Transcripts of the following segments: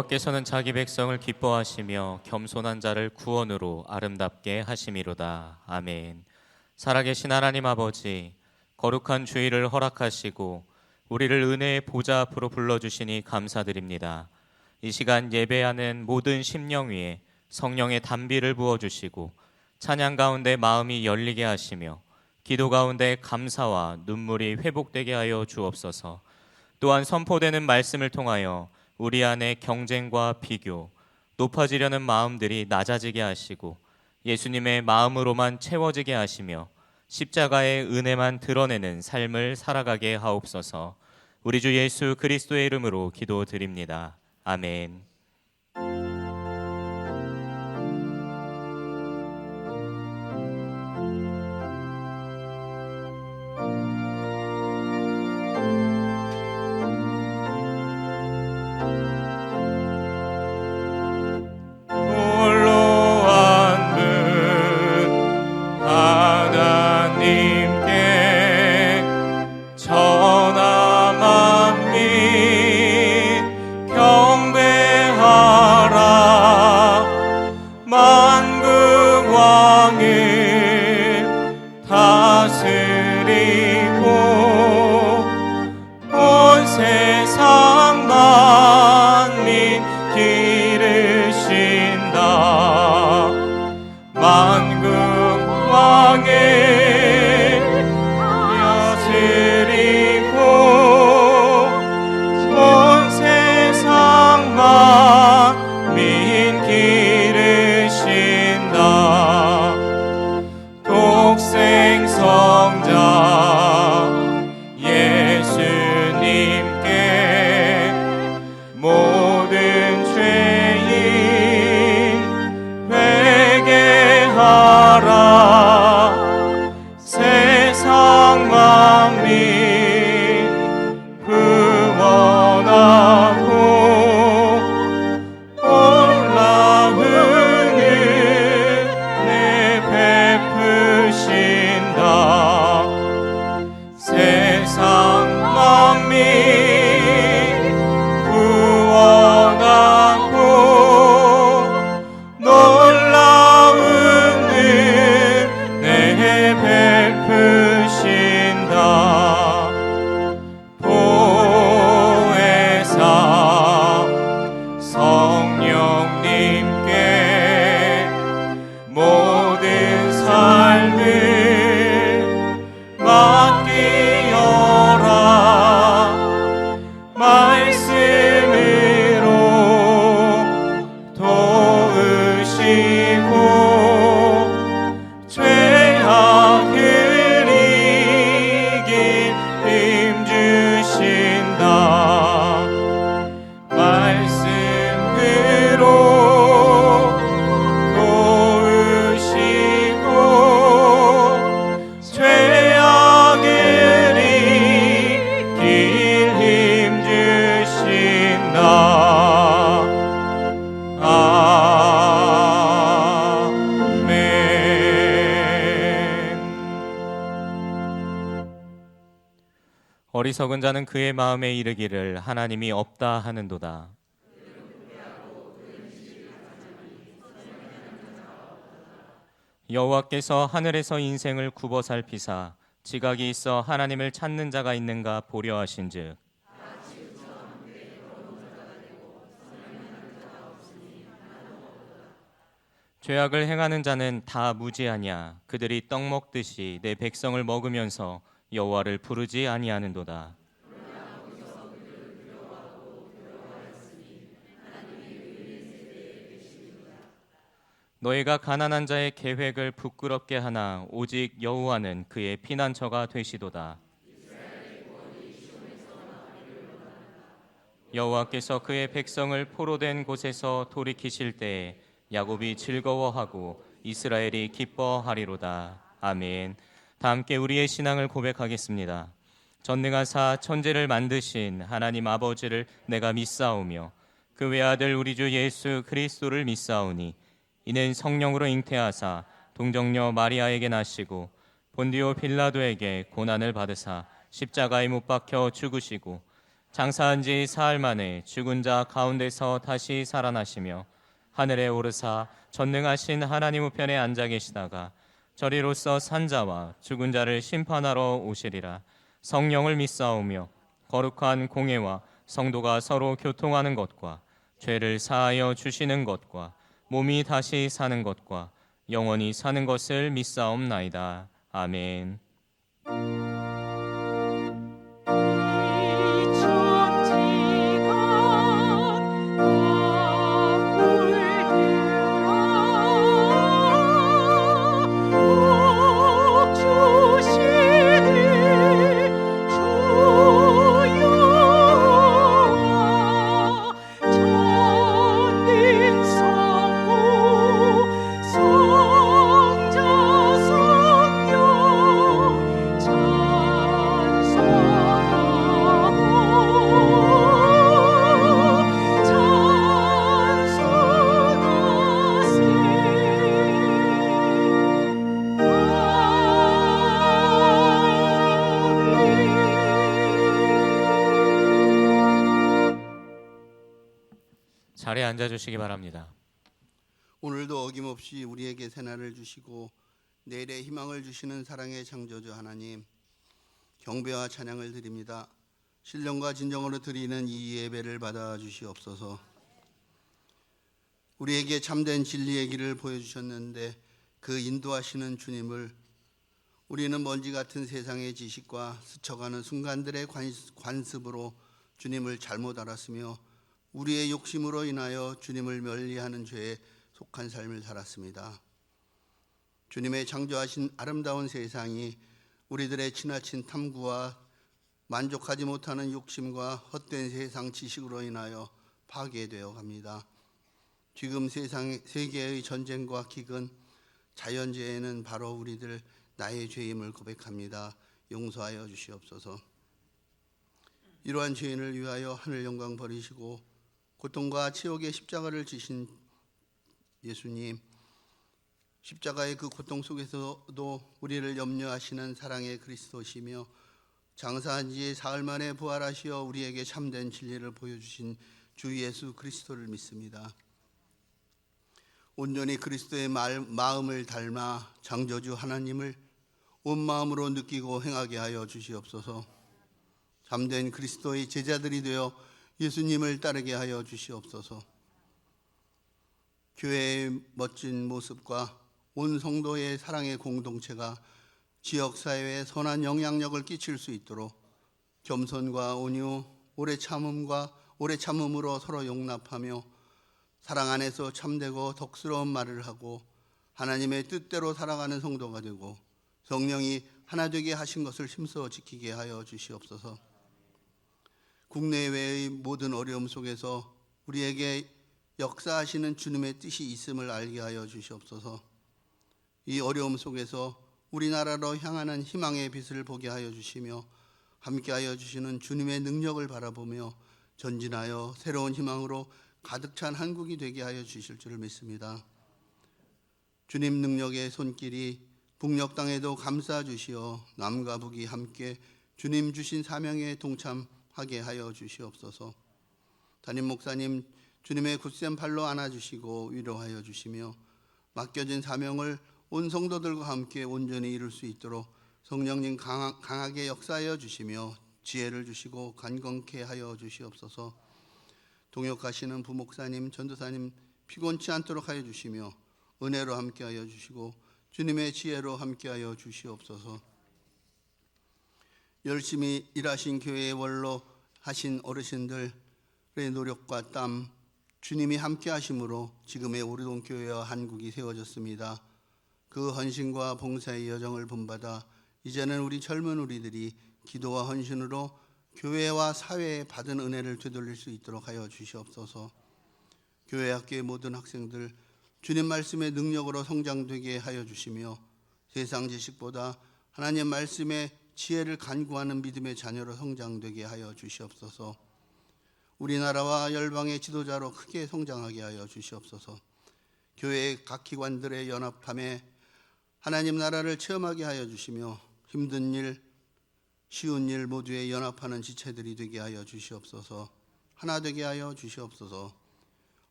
여호와께서는 자기 백성을 기뻐하시며 겸손한 자를 구원으로 아름답게 하심이로다. 아멘. 살아계신 하나님 아버지, 거룩한 주일을 허락하시고 우리를 은혜의 보좌 앞으로 불러주시니 감사드립니다. 이 시간 예배하는 모든 심령 위에 성령의 단비를 부어주시고 찬양 가운데 마음이 열리게 하시며 기도 가운데 감사와 눈물이 회복되게 하여 주옵소서. 또한 선포되는 말씀을 통하여 우리 안에 경쟁과 비교, 높아지려는 마음들이 낮아지게 하시고 예수님의 마음으로만 채워지게 하시며 십자가의 은혜만 드러내는 삶을 살아가게 하옵소서. 우리 주 예수 그리스도의 이름으로 기도드립니다. 아멘. 어리석은 자는 그의 마음에 이르기를 하나님이 없다 하는도다. 여호와께서 하늘에서 인생을 굽어 살피사 지각이 있어 하나님을 찾는 자가 있는가 보려 하신즉 죄악을 행하는 자는 다 무지하냐. 그들이 떡 먹듯이 내 백성을 먹으면서 여호와를 부르지 아니하는도다. 너희가 가난한 자의 계획을 부끄럽게 하나 오직 여호와는 그의 피난처가 되시도다. 여호와께서 그의 백성을 포로된 곳에서 돌이키실 때에 야곱이 즐거워하고 이스라엘이 기뻐하리로다. 아멘. 다 함께 우리의 신앙을 고백하겠습니다. 전능하사 천지를 만드신 하나님 아버지를 내가 믿사오며 그 외아들 우리 주 예수 그리스도를 믿사오니 이는 성령으로 잉태하사 동정녀 마리아에게 나시고 본디오 빌라도에게 고난을 받으사 십자가에 못 박혀 죽으시고 장사한 지 사흘 만에 죽은 자 가운데서 다시 살아나시며 하늘에 오르사 전능하신 하나님 우편에 앉아 계시다가 저리로서 산 자와 죽은 자를 심판하러 오시리라. 성령을 믿사오며 거룩한 공회와 성도가 서로 교통하는 것과 죄를 사하여 주시는 것과 몸이 다시 사는 것과 영원히 사는 것을 믿사옵나이다. 아멘. 자리에 앉아주시기 바랍니다. 오늘도 어김없이 우리에게 새날을 주시고 내일의 희망을 주시는 사랑의 창조주 하나님, 경배와 찬양을 드립니다. 신령과 진정으로 드리는 이 예배를 받아 주시옵소서. 우리에게 참된 진리의 길을 보여주셨는데 그 인도하시는 주님을 우리는 먼지 같은 세상의 지식과 스쳐가는 순간들의 관습으로 주님을 잘못 알았으며 우리의 욕심으로 인하여 주님을 멀리하는 죄에 속한 삶을 살았습니다. 주님의 창조하신 아름다운 세상이 우리들의 지나친 탐구와 만족하지 못하는 욕심과 헛된 세상 지식으로 인하여 파괴되어 갑니다. 지금 세계의 전쟁과 기근, 자연재해는 바로 우리들 나의 죄임을 고백합니다. 용서하여 주시옵소서. 이러한 죄인을 위하여 하늘 영광 버리시고 고통과 치욕의 십자가를 지신 예수님, 십자가의 그 고통 속에서도 우리를 염려하시는 사랑의 그리스도시며 장사한 지 사흘 만에 부활하시어 우리에게 참된 진리를 보여주신 주 예수 그리스도를 믿습니다. 온전히 그리스도의 마음을 닮아 창조주 하나님을 온 마음으로 느끼고 행하게 하여 주시옵소서. 참된 그리스도의 제자들이 되어 예수님을 따르게 하여 주시옵소서. 교회의 멋진 모습과 온 성도의 사랑의 공동체가 지역사회에 선한 영향력을 끼칠 수 있도록 겸손과 온유, 오래 참음으로 서로 용납하며 사랑 안에서 참되고 덕스러운 말을 하고 하나님의 뜻대로 살아가는 성도가 되고 성령이 하나 되게 하신 것을 힘써 지키게 하여 주시옵소서. 국내외의 모든 어려움 속에서 우리에게 역사하시는 주님의 뜻이 있음을 알게 하여 주시옵소서. 이 어려움 속에서 우리나라로 향하는 희망의 빛을 보게 하여 주시며 함께하여 주시는 주님의 능력을 바라보며 전진하여 새로운 희망으로 가득 찬 한국이 되게 하여 주실 줄 믿습니다. 주님 능력의 손길이 북녘 땅에도 감싸 주시어 남과 북이 함께 주님 주신 사명에 동참하게 하여 주시옵소서. 담임 목사님 주님의 굳센 팔로 안아주시고 위로하여 주시며 맡겨진 사명을 온 성도들과 함께 온전히 이룰 수 있도록 성령님 강하게 역사하여 주시며 지혜를 주시고 간건케 하여 주시옵소서. 동역하시는 부목사님, 전도사님 피곤치 않도록 하여 주시며 은혜로 함께하여 주시고 주님의 지혜로 함께하여 주시옵소서. 열심히 일하신 교회의 원로 하신 어르신들의 노력과 땀 주님이 함께하심으로 지금의 오리동교회와 한국이 세워졌습니다. 그 헌신과 봉사의 여정을 본받아 이제는 우리 젊은 우리들이 기도와 헌신으로 교회와 사회에 받은 은혜를 되돌릴 수 있도록 하여 주시옵소서. 교회 학교의 모든 학생들 주님 말씀의 능력으로 성장되게 하여 주시며 세상 지식보다 하나님 말씀의 지혜를 간구하는 믿음의 자녀로 성장되게 하여 주시옵소서. 우리나라와 열방의 지도자로 크게 성장하게 하여 주시옵소서. 교회의 각 기관들의 연합함에 하나님 나라를 체험하게 하여 주시며 힘든 일, 쉬운 일 모두에 연합하는 지체들이 되게 하여 주시옵소서. 하나 되게 하여 주시옵소서.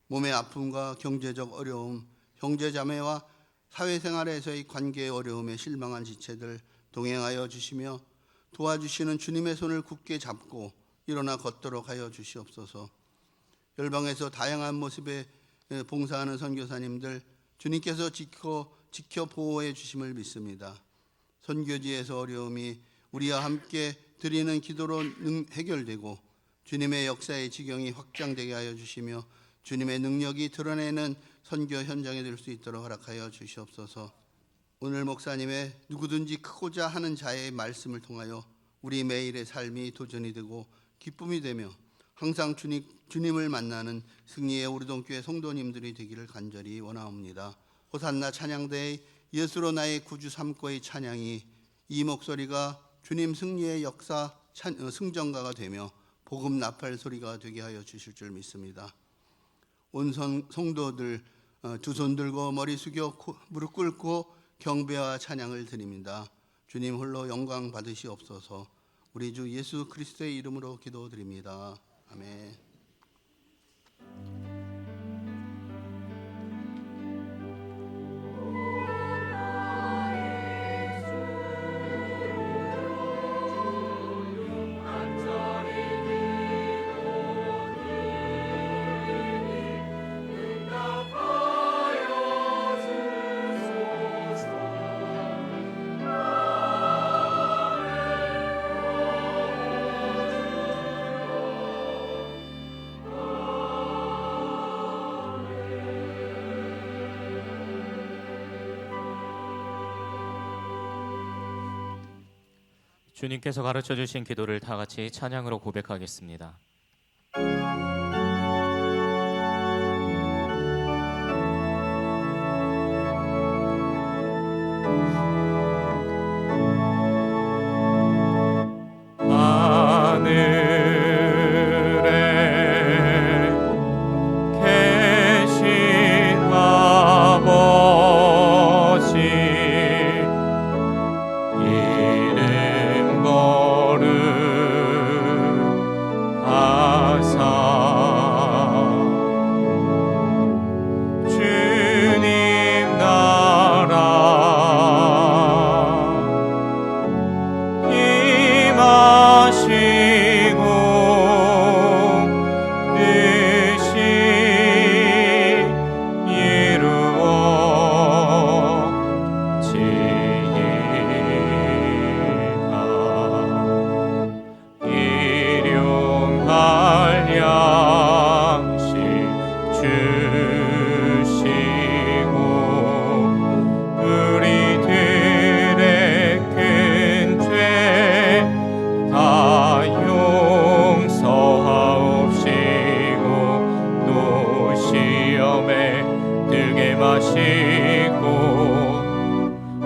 몸의 아픔과 경제적 어려움, 형제자매와 사회생활에서의 관계의 어려움에 실망한 지체들 동행하여 주시며 도와주시는 주님의 손을 굳게 잡고 일어나 걷도록 하여 주시옵소서. 열방에서 다양한 모습에 봉사하는 선교사님들 주님께서 지켜 보호해 주심을 믿습니다. 선교지에서 어려움이 우리와 함께 드리는 기도로 해결되고 주님의 역사의 지경이 확장되게 하여 주시며 주님의 능력이 드러내는 선교 현장이 될 수 있도록 허락하여 주시옵소서. 오늘 목사님의 누구든지 크고자 하는 자의 말씀을 통하여 우리 매일의 삶이 도전이 되고 기쁨이 되며 항상 주님을 만나는 승리의 우리동교회 성도님들이 되기를 간절히 원하옵니다. 호산나 찬양대의 예수로 나의 구주 삼고의 찬양이 이 목소리가 주님 승리의 역사 승전가가 되며 복음 나팔 소리가 되게 하여 주실 줄 믿습니다. 온 성도들 두 손 들고 머리 숙여 무릎 꿇고 경배와 찬양을 드립니다. 주님 홀로 영광 받으시옵소서. 우리 주 예수 그리스도의 이름으로 기도드립니다. 아멘. 주님께서 가르쳐 주신 기도를 다 같이 찬양으로 고백하겠습니다.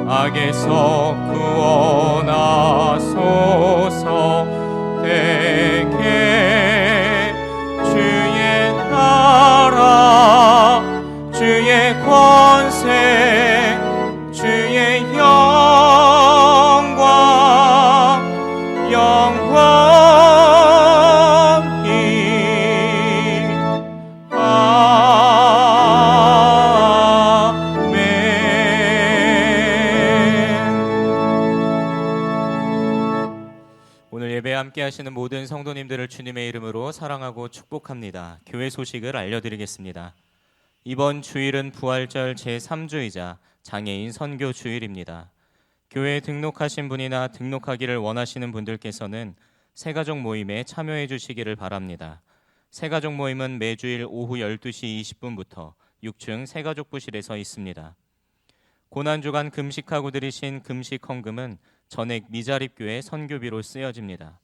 악에서 구원하소서. 대개 주의 나라 주의 권세 주의 영광 영원히 오늘 예배에 함께 하시는 모든 성도님들을 주님의 이름으로 사랑하고 축복합니다. 교회 소식을 알려드리겠습니다. 이번 주일은 부활절 제3주이자 장애인 선교 주일입니다. 교회에 등록하신 분이나 등록하기를 원하시는 분들께서는 새가족 모임에 참여해 주시기를 바랍니다. 새가족 모임은 매주일 오후 12시 20분부터 6층 새가족부실에서 있습니다. 고난주간 금식하고 드리신 금식 헌금은 전액 미자립교회 선교비로 쓰여집니다.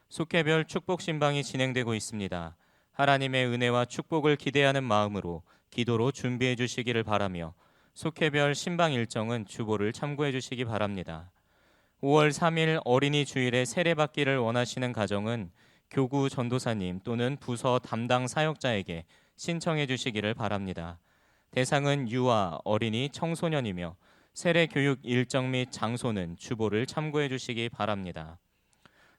속회별 축복 신방이 진행되고 있습니다. 하나님의 은혜와 축복을 기대하는 마음으로 기도로 준비해 주시기를 바라며 속회별 신방 일정은 주보를 참고해 주시기 바랍니다. 5월 3일 어린이 주일에 세례받기를 원하시는 가정은 교구 전도사님 또는 부서 담당 사역자에게 신청해 주시기를 바랍니다. 대상은 유아, 어린이, 청소년이며 세례 교육 일정 및 장소는 주보를 참고해 주시기 바랍니다.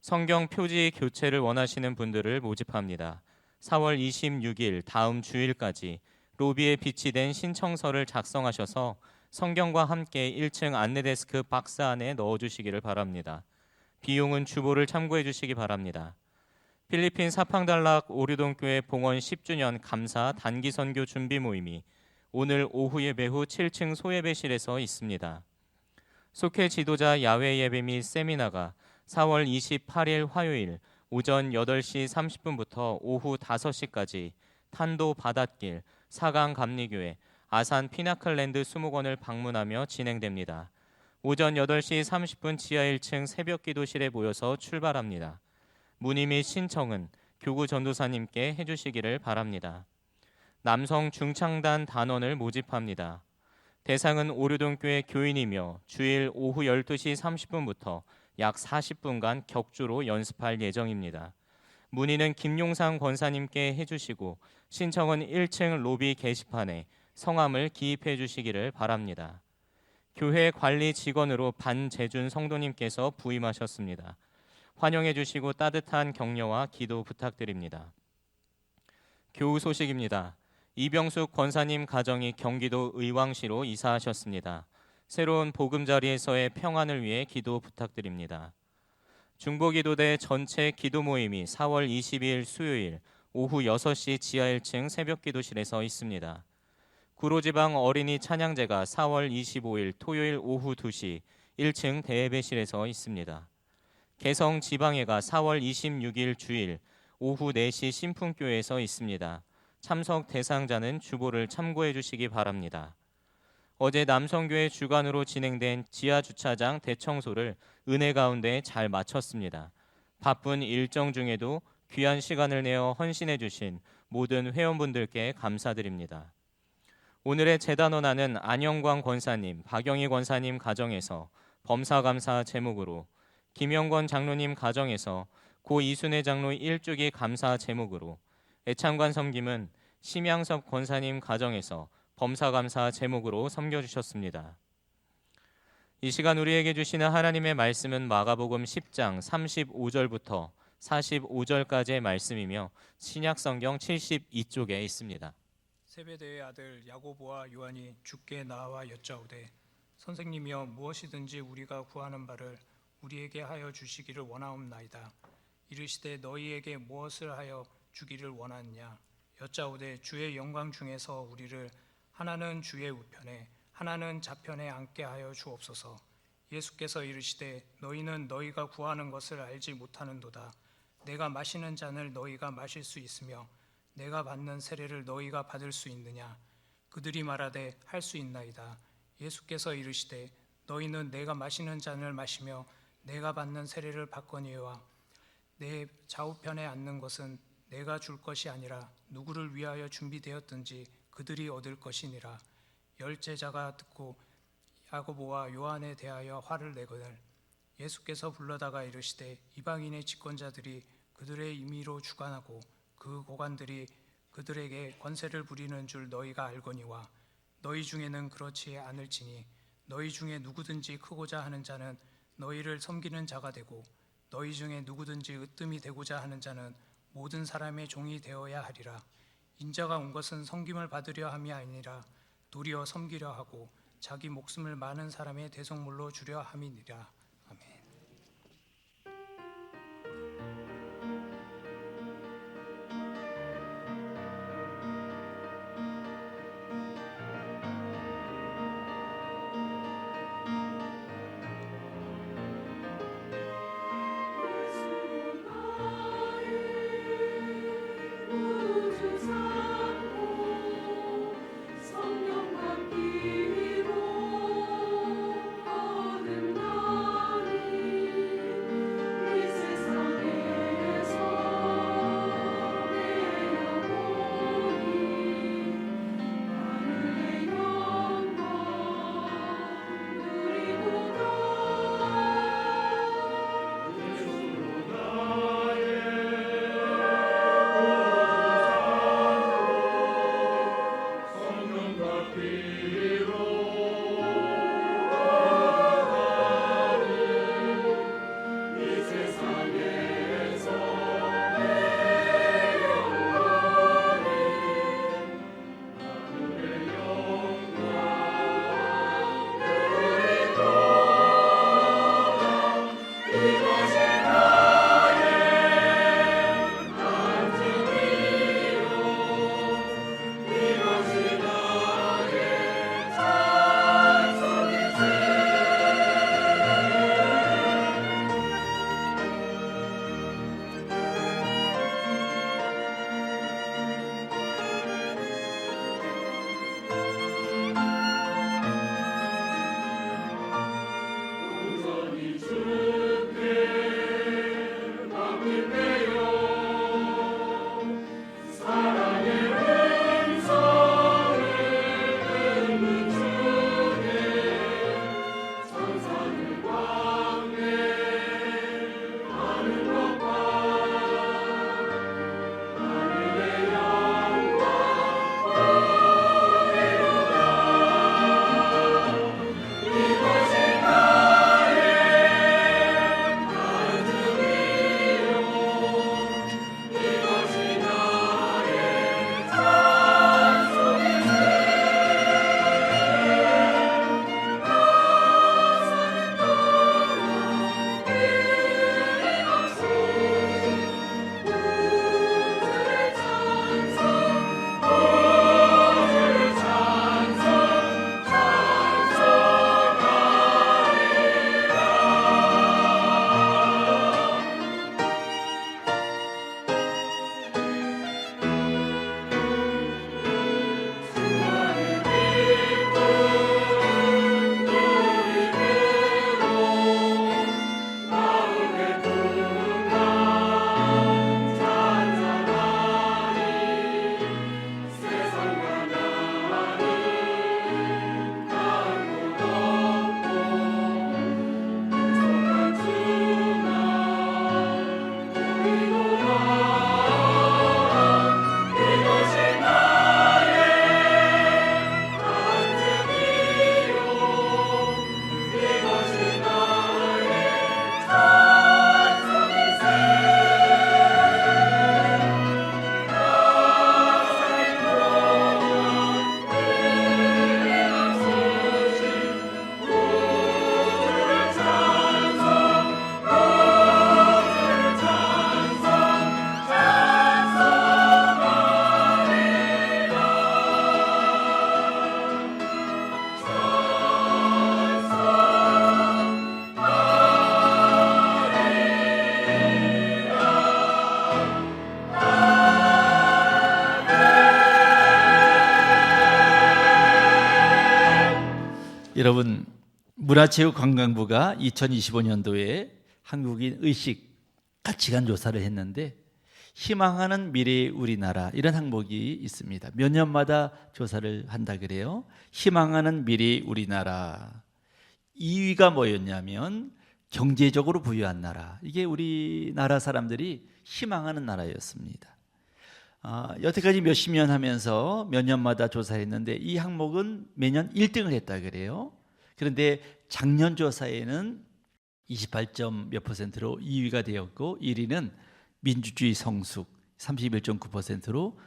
성경 표지 교체를 원하시는 분들을 모집합니다. 4월 26일 다음 주일까지 로비에 비치된 신청서를 작성하셔서 성경과 함께 1층 안내데스크 박스 안에 넣어주시기를 바랍니다. 비용은 주보를 참고해 주시기 바랍니다. 필리핀 사팡달락 오류동교회 봉헌 10주년 감사 단기 선교 준비 모임이 오늘 오후 예배 후 7층 소예배실에서 있습니다. 속회 지도자 야외 예배 및 세미나가 4월 28일 화요일 오전 8시 30분부터 오후 5시까지 탄도 바닷길 사강 감리교회 아산 피나클랜드 수목원을 방문하며 진행됩니다. 오전 8시 30분 지하 1층 새벽 기도실에 모여서 출발합니다. 문의 및 신청은 교구 전도사님께 해주시기를 바랍니다. 남성 중창단 단원을 모집합니다. 대상은 오류동교회 교인이며 주일 오후 12시 30분부터 약 40분간 격주로 연습할 예정입니다. 문의는 김용상 권사님께 해주시고 신청은 1층 로비 게시판에 성함을 기입해 주시기를 바랍니다. 교회 관리 직원으로 반재준 성도님께서 부임하셨습니다. 환영해 주시고 따뜻한 격려와 기도 부탁드립니다. 교우 소식입니다. 이병숙 권사님 가정이 경기도 의왕시로 이사하셨습니다. 새로운 보금자리에서의 평안을 위해 기도 부탁드립니다. 중보기도대 전체 기도 모임이 4월 22일 수요일 오후 6시 지하 1층 새벽 기도실에서 있습니다. 구로지방 어린이 찬양제가 4월 25일 토요일 오후 2시 1층 대예배실에서 있습니다. 개성 지방회가 4월 26일 주일 오후 4시 신풍교회에서 있습니다. 참석 대상자는 주보를 참고해 주시기 바랍니다. 어제 남성교회 주관으로 진행된 지하주차장 대청소를 은혜 가운데 잘 마쳤습니다. 바쁜 일정 중에도 귀한 시간을 내어 헌신해 주신 모든 회원분들께 감사드립니다. 오늘의 제단원화는 안영광 권사님, 박영희 권사님 가정에서 범사감사 제목으로, 김영권 장로님 가정에서 고 이순애 장로 1주기 감사 제목으로, 애창관 섬김은 심양섭 권사님 가정에서 범사감사 제목으로 섬겨주셨습니다. 이 시간 우리에게 주시는 하나님의 말씀은 마가복음 10장 35절부터 45절까지의 말씀이며 신약성경 72쪽에 있습니다. 세베대의 아들 야고보와 요한이 주께 나와 여짜오되 선생님이여 무엇이든지 우리가 구하는 바를 우리에게 하여 주시기를 원하옵나이다. 이르시되 너희에게 무엇을 하여 주기를 원하느냐. 여짜오되 주의 영광 중에서 우리를 하나는 주의 우편에 하나는 좌편에 앉게 하여 주옵소서. 예수께서 이르시되 너희는 너희가 구하는 것을 알지 못하는도다. 내가 마시는 잔을 너희가 마실 수 있으며 내가 받는 세례를 너희가 받을 수 있느냐. 그들이 말하되 할 수 있나이다. 예수께서 이르시되 너희는 내가 마시는 잔을 마시며 내가 받는 세례를 받거니와 내 좌우편에 앉는 것은 내가 줄 것이 아니라 누구를 위하여 준비되었든지 그들이 얻을 것이니라. 열 제자가 듣고 야고보와 요한에 대하여 화를 내거늘 예수께서 불러다가 이르시되 이방인의 집권자들이 그들의 임의로 주관하고 그 고관들이 그들에게 권세를 부리는 줄 너희가 알거니와 너희 중에는 그렇지 않을지니 너희 중에 누구든지 크고자 하는 자는 너희를 섬기는 자가 되고 너희 중에 누구든지 으뜸이 되고자 하는 자는 모든 사람의 종이 되어야 하리라. 인자가 온 것은 섬김을 받으려 함이 아니라 도리어 섬기려 하고 자기 목숨을 많은 사람의 대속물로 주려 함이니라. 아멘. 성령과 피로 거듭나 여러분, 문화체육관광부가 2025년도에 한국인 의식 가치관 조사를 했는데 희망하는 미래의 우리나라 이런 항목이 있습니다. 몇 년마다 조사를 한다 그래요. 희망하는 미래의 우리나라 2위가 뭐였냐면 경제적으로 부유한 나라. 이게 우리나라 사람들이 희망하는 나라였습니다. 여태까지 몇십 년 하면서 몇 년마다 조사했는데 이 항목은 매년 1등을 했다 그래요. 그런데 작년 조사에는 28점 몇 %로 2위가 되었고 1위는 민주주의 성숙 31.9%로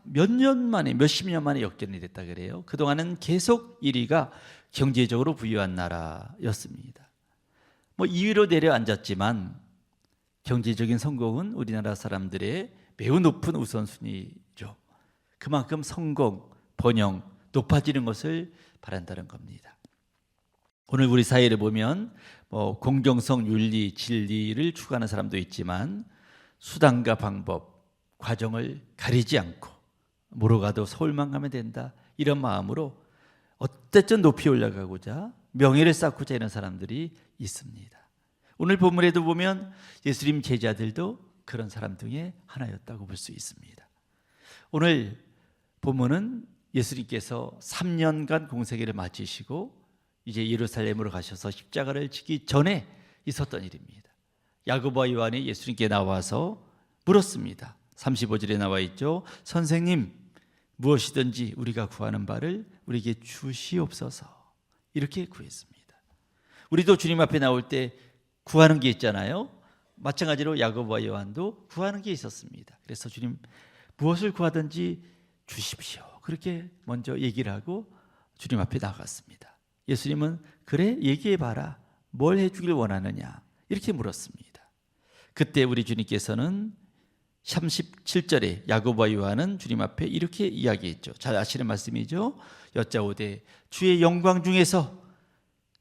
몇 년 만에 몇십 년 만에 역전이 됐다 그래요. 그동안은 계속 1위가 경제적으로 부유한 나라였습니다. 2위로 내려앉았지만 경제적인 성공은 우리나라 사람들의 매우 높은 우선순위죠. 그만큼 성공, 번영, 높아지는 것을 바란다는 겁니다. 오늘 우리 사회를 보면 공정성, 윤리, 진리를 추구하는 사람도 있지만 수단과 방법, 과정을 가리지 않고 뭐로 가도 서울만 가면 된다 이런 마음으로 어쨌든 높이 올라가고자 명예를 쌓고자 하는 사람들이 있습니다. 오늘 본문에도 보면 예수님 제자들도 그런 사람 중에 하나였다고 볼 수 있습니다. 오늘 본문은 예수님께서 3년간 공생애를 마치시고 이제 예루살렘으로 가셔서 십자가를 지기 전에 있었던 일입니다. 야고보와 요한이 예수님께 나와서 물었습니다. 35절에 나와 있죠. 선생님, 무엇이든지 우리가 구하는 바를 우리에게 주시옵소서. 이렇게 구했습니다. 우리도 주님 앞에 나올 때 구하는 게 있잖아요. 마찬가지로 야고보와 요한도 구하는 게 있었습니다. 그래서 주님 무엇을 구하든지 주십시오. 그렇게 먼저 얘기를 하고 주님 앞에 나갔습니다. 예수님은 그래 얘기해봐라. 뭘 해주길 원하느냐 이렇게 물었습니다. 그때 우리 주님께서는 37절에 야고보와 요한은 주님 앞에 이렇게 이야기했죠. 잘 아시는 말씀이죠. 여짜오되 주의 영광 중에서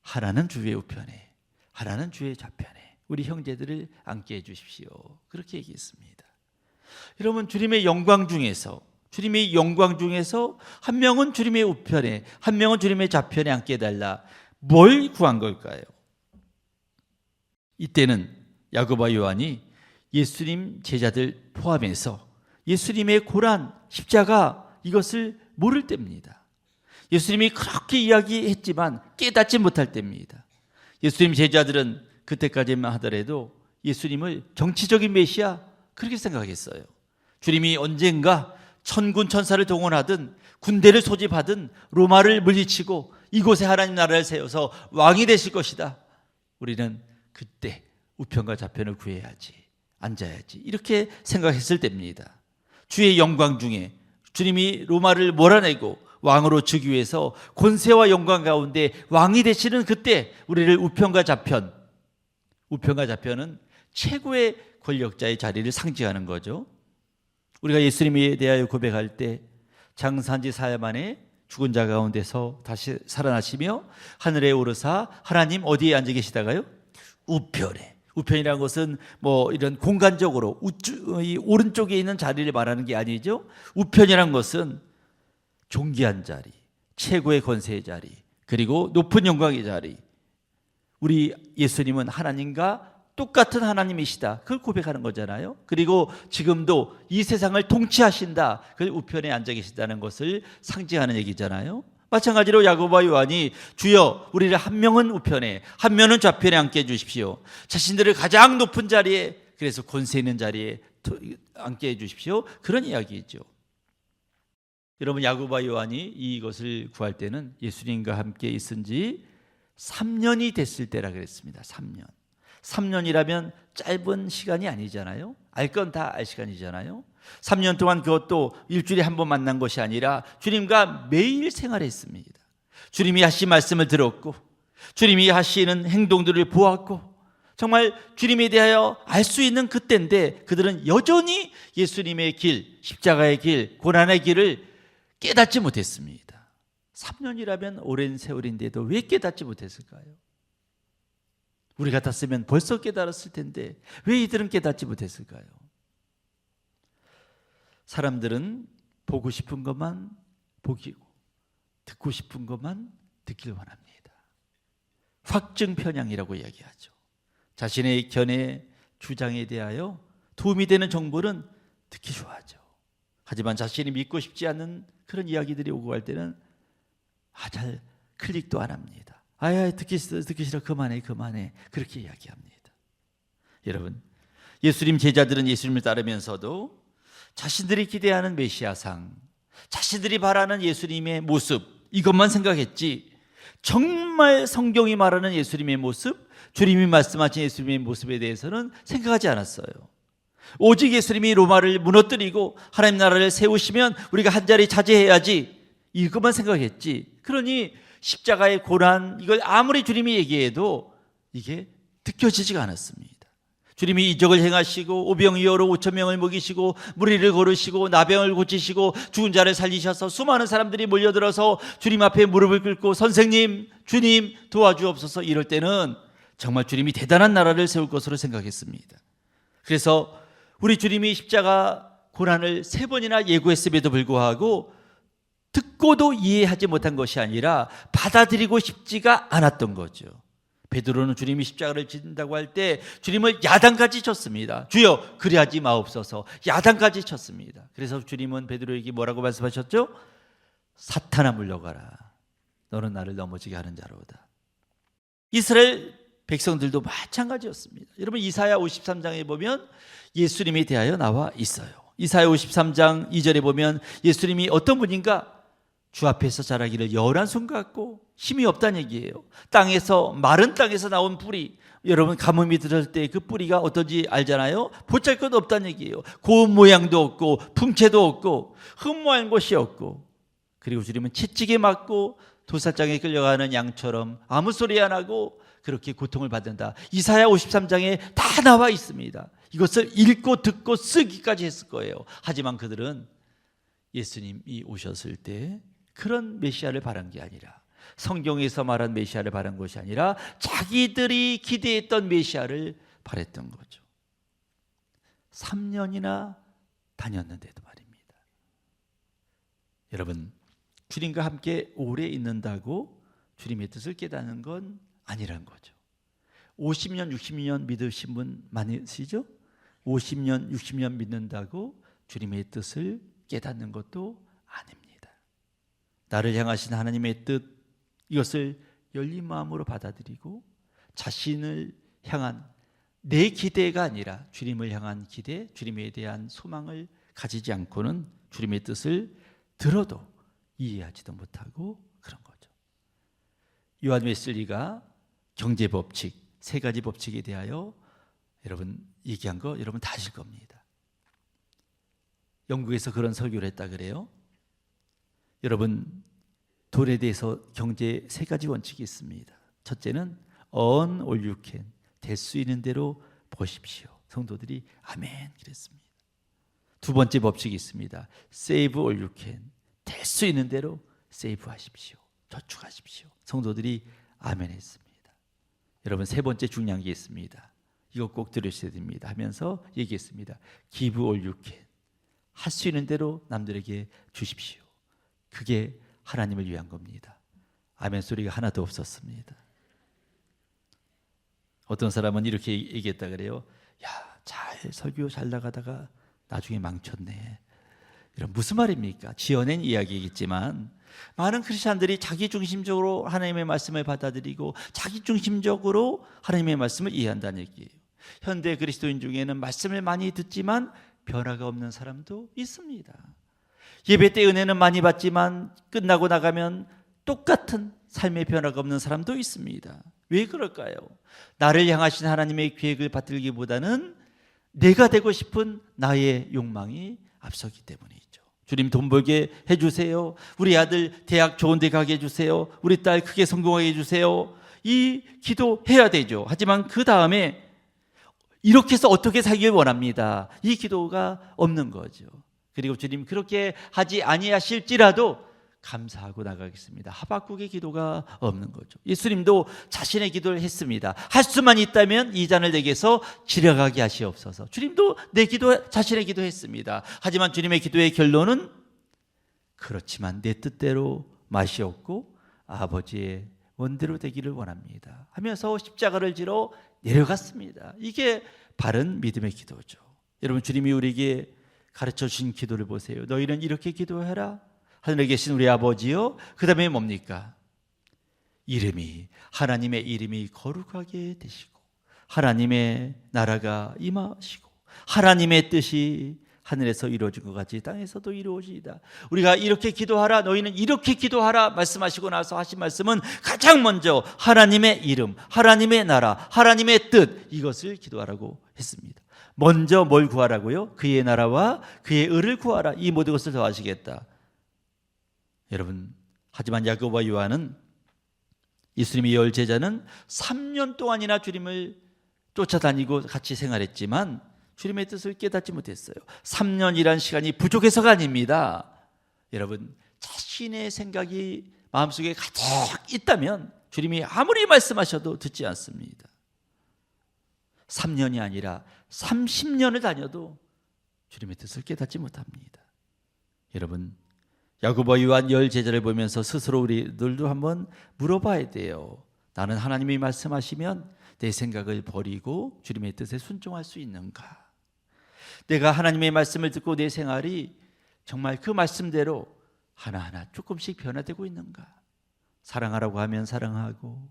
하나는 주의 우편에 하나는 주의 좌편에 우리 형제들을 앉게 해주십시오. 그렇게 얘기했습니다. 여러분, 주님의 영광 중에서 한 명은 주님의 우편에 한 명은 주님의 좌편에 앉게 해달라. 뭘 구한 걸까요? 이때는 야고보와 요한이 예수님 제자들 포함해서 예수님의 고난, 십자가 이것을 모를 때입니다. 예수님이 그렇게 이야기했지만 깨닫지 못할 때입니다. 예수님 제자들은 그때까지만 하더라도 예수님을 정치적인 메시아 그렇게 생각했어요. 주님이 언젠가 천군 천사를 동원하든 군대를 소집하든 로마를 물리치고 이곳에 하나님 나라를 세워서 왕이 되실 것이다. 우리는 그때 우편과 좌편을 구해야지, 앉아야지 이렇게 생각했을 때입니다. 주의 영광 중에 주님이 로마를 몰아내고 왕으로 주기 위해서 권세와 영광 가운데 왕이 되시는 그때 우리를 우편과 좌편은 최고의 권력자의 자리를 상징하는 거죠. 우리가 예수님에 대하여 고백할 때 장사한 지 4일 만에 죽은 자 가운데서 다시 살아나시며 하늘에 오르사 하나님 어디에 앉아 계시다가요? 우편에. 우편이라는 것은 이런 공간적으로 이 오른쪽에 있는 자리를 말하는 게 아니죠. 우편이라는 것은 존귀한 자리, 최고의 권세의 자리, 그리고 높은 영광의 자리. 우리 예수님은 하나님과 똑같은 하나님이시다. 그걸 고백하는 거잖아요. 그리고 지금도 이 세상을 통치하신다. 그 우편에 앉아 계시다는 것을 상징하는 얘기잖아요. 마찬가지로 야고보와 요한이 주여 우리를 한 명은 우편에 한 명은 좌편에 앉게 해주십시오. 자신들을 가장 높은 자리에, 그래서 권세 있는 자리에 앉게 해주십시오. 그런 이야기죠. 여러분, 야고보와 요한이 이것을 구할 때는 예수님과 함께 있은 지 3년이 됐을 때라 그랬습니다. 3년이라면 짧은 시간이 아니잖아요. 알 건 다 알 시간이잖아요. 3년 동안 그것도 일주일에 한 번 만난 것이 아니라 주님과 매일 생활했습니다. 주님이 하신 말씀을 들었고 주님이 하시는 행동들을 보았고 정말 주님에 대하여 알 수 있는 그때인데 그들은 여전히 예수님의 길, 십자가의 길, 고난의 길을 깨닫지 못했습니다. 3년이라면 오랜 세월인데도 왜 깨닫지 못했을까요? 우리 같았으면 벌써 깨달았을 텐데 왜 이들은 깨닫지 못했을까요? 사람들은 보고 싶은 것만 보기고 듣고 싶은 것만 듣길 원합니다. 확증 편향이라고 이야기하죠. 자신의 견해, 주장에 대하여 도움이 되는 정보는 듣기 좋아하죠. 하지만 자신이 믿고 싶지 않는 그런 이야기들이 오고 갈 때는 잘 클릭도 안 합니다. 듣기 싫어 그만해 그렇게 이야기합니다. 여러분, 예수님 제자들은 예수님을 따르면서도 자신들이 기대하는 메시아상, 자신들이 바라는 예수님의 모습, 이것만 생각했지 정말 성경이 말하는 예수님의 모습, 주님이 말씀하신 예수님의 모습에 대해서는 생각하지 않았어요. 오직 예수님이 로마를 무너뜨리고 하나님 나라를 세우시면 우리가 한 자리 차지해야지, 이것만 생각했지. 그러니 십자가의 고난, 이걸 아무리 주님이 얘기해도 이게 느껴지지가 않았습니다. 주님이 이적을 행하시고 오병이어로 5,000명을 먹이시고 무리를 거르시고 나병을 고치시고 죽은 자를 살리셔서 수많은 사람들이 몰려들어서 주님 앞에 무릎을 꿇고 선생님, 주님 도와주옵소서, 이럴 때는 정말 주님이 대단한 나라를 세울 것으로 생각했습니다. 그래서 우리 주님이 십자가 고난을 3번이나 예고했음에도 불구하고 듣고도 이해하지 못한 것이 아니라 받아들이고 싶지가 않았던 거죠. 베드로는 주님이 십자가를 지신다고 할 때 주님을 야단까지 쳤습니다. 주여 그리하지 마옵소서, 야단까지 쳤습니다. 그래서 주님은 베드로에게 뭐라고 말씀하셨죠? 사탄아 물러가라, 너는 나를 넘어지게 하는 자로다. 이스라엘 백성들도 마찬가지였습니다. 여러분, 이사야 53장에 보면 예수님에 대하여 나와 있어요. 이사야 53장 2절에 보면 예수님이 어떤 분인가? 주 앞에서 자라기를 여울한 손 같고 힘이 없다는 얘기예요. 땅에서, 마른 땅에서 나온 뿌리, 여러분 가뭄이 들을 때 그 뿌리가 어떤지 알잖아요. 보잘것없다는 얘기예요. 고운 모양도 없고 풍채도 없고 흠모한 곳이 없고, 그리고 주님은 채찍에 맞고 도살장에 끌려가는 양처럼 아무 소리 안 하고 그렇게 고통을 받는다. 이사야 53장에 다 나와 있습니다. 이것을 읽고 듣고 쓰기까지 했을 거예요. 하지만 그들은 예수님이 오셨을 때 그런 메시아를 바란 게 아니라, 성경에서 말한 메시아를 바란 것이 아니라 자기들이 기대했던 메시아를 바랬던 거죠. 3년이나 다녔는데도 말입니다. 여러분, 주님과 함께 오래 있는다고 주님의 뜻을 깨닫는 건 아니란 거죠. 50년, 60년 믿으신 분 많으시죠? 50년, 60년 믿는다고 주님의 뜻을 깨닫는 것도 아닙니다. 나를 향하신 하나님의 뜻, 이것을 열린 마음으로 받아들이고 자신을 향한 내 기대가 아니라 주님을 향한 기대, 주님에 대한 소망을 가지지 않고는 주님의 뜻을 들어도 이해하지도 못하고 그런 거죠. 요한 웨슬리가 경제 법칙, 3가지 법칙에 대하여 여러분 얘기한 거 여러분 다 아실 겁니다. 영국에서 그런 설교를 했다 그래요. 여러분, 돈에 대해서 경제 3가지 원칙이 있습니다. 첫째는 earn all you can, 될 수 있는 대로 보십시오. 성도들이 아멘 그랬습니다. 2번째 법칙이 있습니다. save all you can, 될 수 있는 대로 세이브 하십시오, 저축하십시오. 성도들이 아멘 했습니다. 여러분, 3번째 중요한 게 있습니다. 이거 꼭 들으셔야 됩니다 하면서 얘기했습니다. give all you can, 할 수 있는 대로 남들에게 주십시오. 그게 하나님을 위한 겁니다. 아멘 소리가 하나도 없었습니다. 어떤 사람은 이렇게 얘기했다 그래요. 야, 설교 잘 나가다가 나중에 망쳤네. 이런 무슨 말입니까? 지어낸 이야기이겠지만 많은 크리스찬들이 자기중심적으로 하나님의 말씀을 받아들이고 자기중심적으로 하나님의 말씀을 이해한다는 얘기예요. 현대 그리스도인 중에는 말씀을 많이 듣지만 변화가 없는 사람도 있습니다. 예배 때 은혜는 많이 받지만 끝나고 나가면 똑같은 삶의 변화가 없는 사람도 있습니다. 왜 그럴까요? 나를 향하신 하나님의 계획을 받들기보다는 내가 되고 싶은 나의 욕망이 앞서기 때문이죠. 주님 돈 벌게 해주세요. 우리 아들 대학 좋은 데 가게 해주세요. 우리 딸 크게 성공하게 해주세요. 이 기도해야 되죠. 하지만 그 다음에 이렇게 해서 어떻게 살길 원합니다. 이 기도가 없는 거죠. 그리고 주님 그렇게 하지 아니하실지라도 감사하고 나가겠습니다. 하박국의 기도가 없는 거죠. 예수님도 자신의 기도를 했습니다. 할 수만 있다면 이 잔을 내게서 지려가게 하시옵소서. 주님도 자신의 기도했습니다. 하지만 주님의 기도의 결론은 그렇지만 내 뜻대로 맛이 없고 아버지의 원대로 되기를 원합니다 하면서 십자가를 지러 내려갔습니다. 이게 바른 믿음의 기도죠. 여러분, 주님이 우리에게 가르쳐 주신 기도를 보세요. 너희는 이렇게 기도해라. 하늘에 계신 우리 아버지요. 그 다음에 뭡니까? 하나님의 이름이 거룩하게 되시고 하나님의 나라가 임하시고 하나님의 뜻이 하늘에서 이루어진 것 같이 땅에서도 이루어지이다. 우리가 이렇게 기도하라, 너희는 이렇게 기도하라 말씀하시고 나서 하신 말씀은 가장 먼저 하나님의 이름, 하나님의 나라, 하나님의 뜻, 이것을 기도하라고 했습니다. 먼저 뭘 구하라고요? 그의 나라와 그의 의를 구하라. 이 모든 것을 더하시겠다. 여러분, 하지만 야고보와 요한은, 예수님의 10제자는 3년 동안이나 주님을 쫓아다니고 같이 생활했지만 주님의 뜻을 깨닫지 못했어요. 3년이란 시간이 부족해서가 아닙니다. 여러분, 자신의 생각이 마음속에 가득 있다면 주님이 아무리 말씀하셔도 듣지 않습니다. 3년이 아니라 30년을 다녀도 주님의 뜻을 깨닫지 못합니다. 여러분, 야고보와 요한 10제자를 보면서 스스로 우리들도 한번 물어봐야 돼요. 나는 하나님이 말씀하시면 내 생각을 버리고 주님의 뜻에 순종할 수 있는가? 내가 하나님의 말씀을 듣고 내 생활이 정말 그 말씀대로 하나하나 조금씩 변화되고 있는가? 사랑하라고 하면 사랑하고,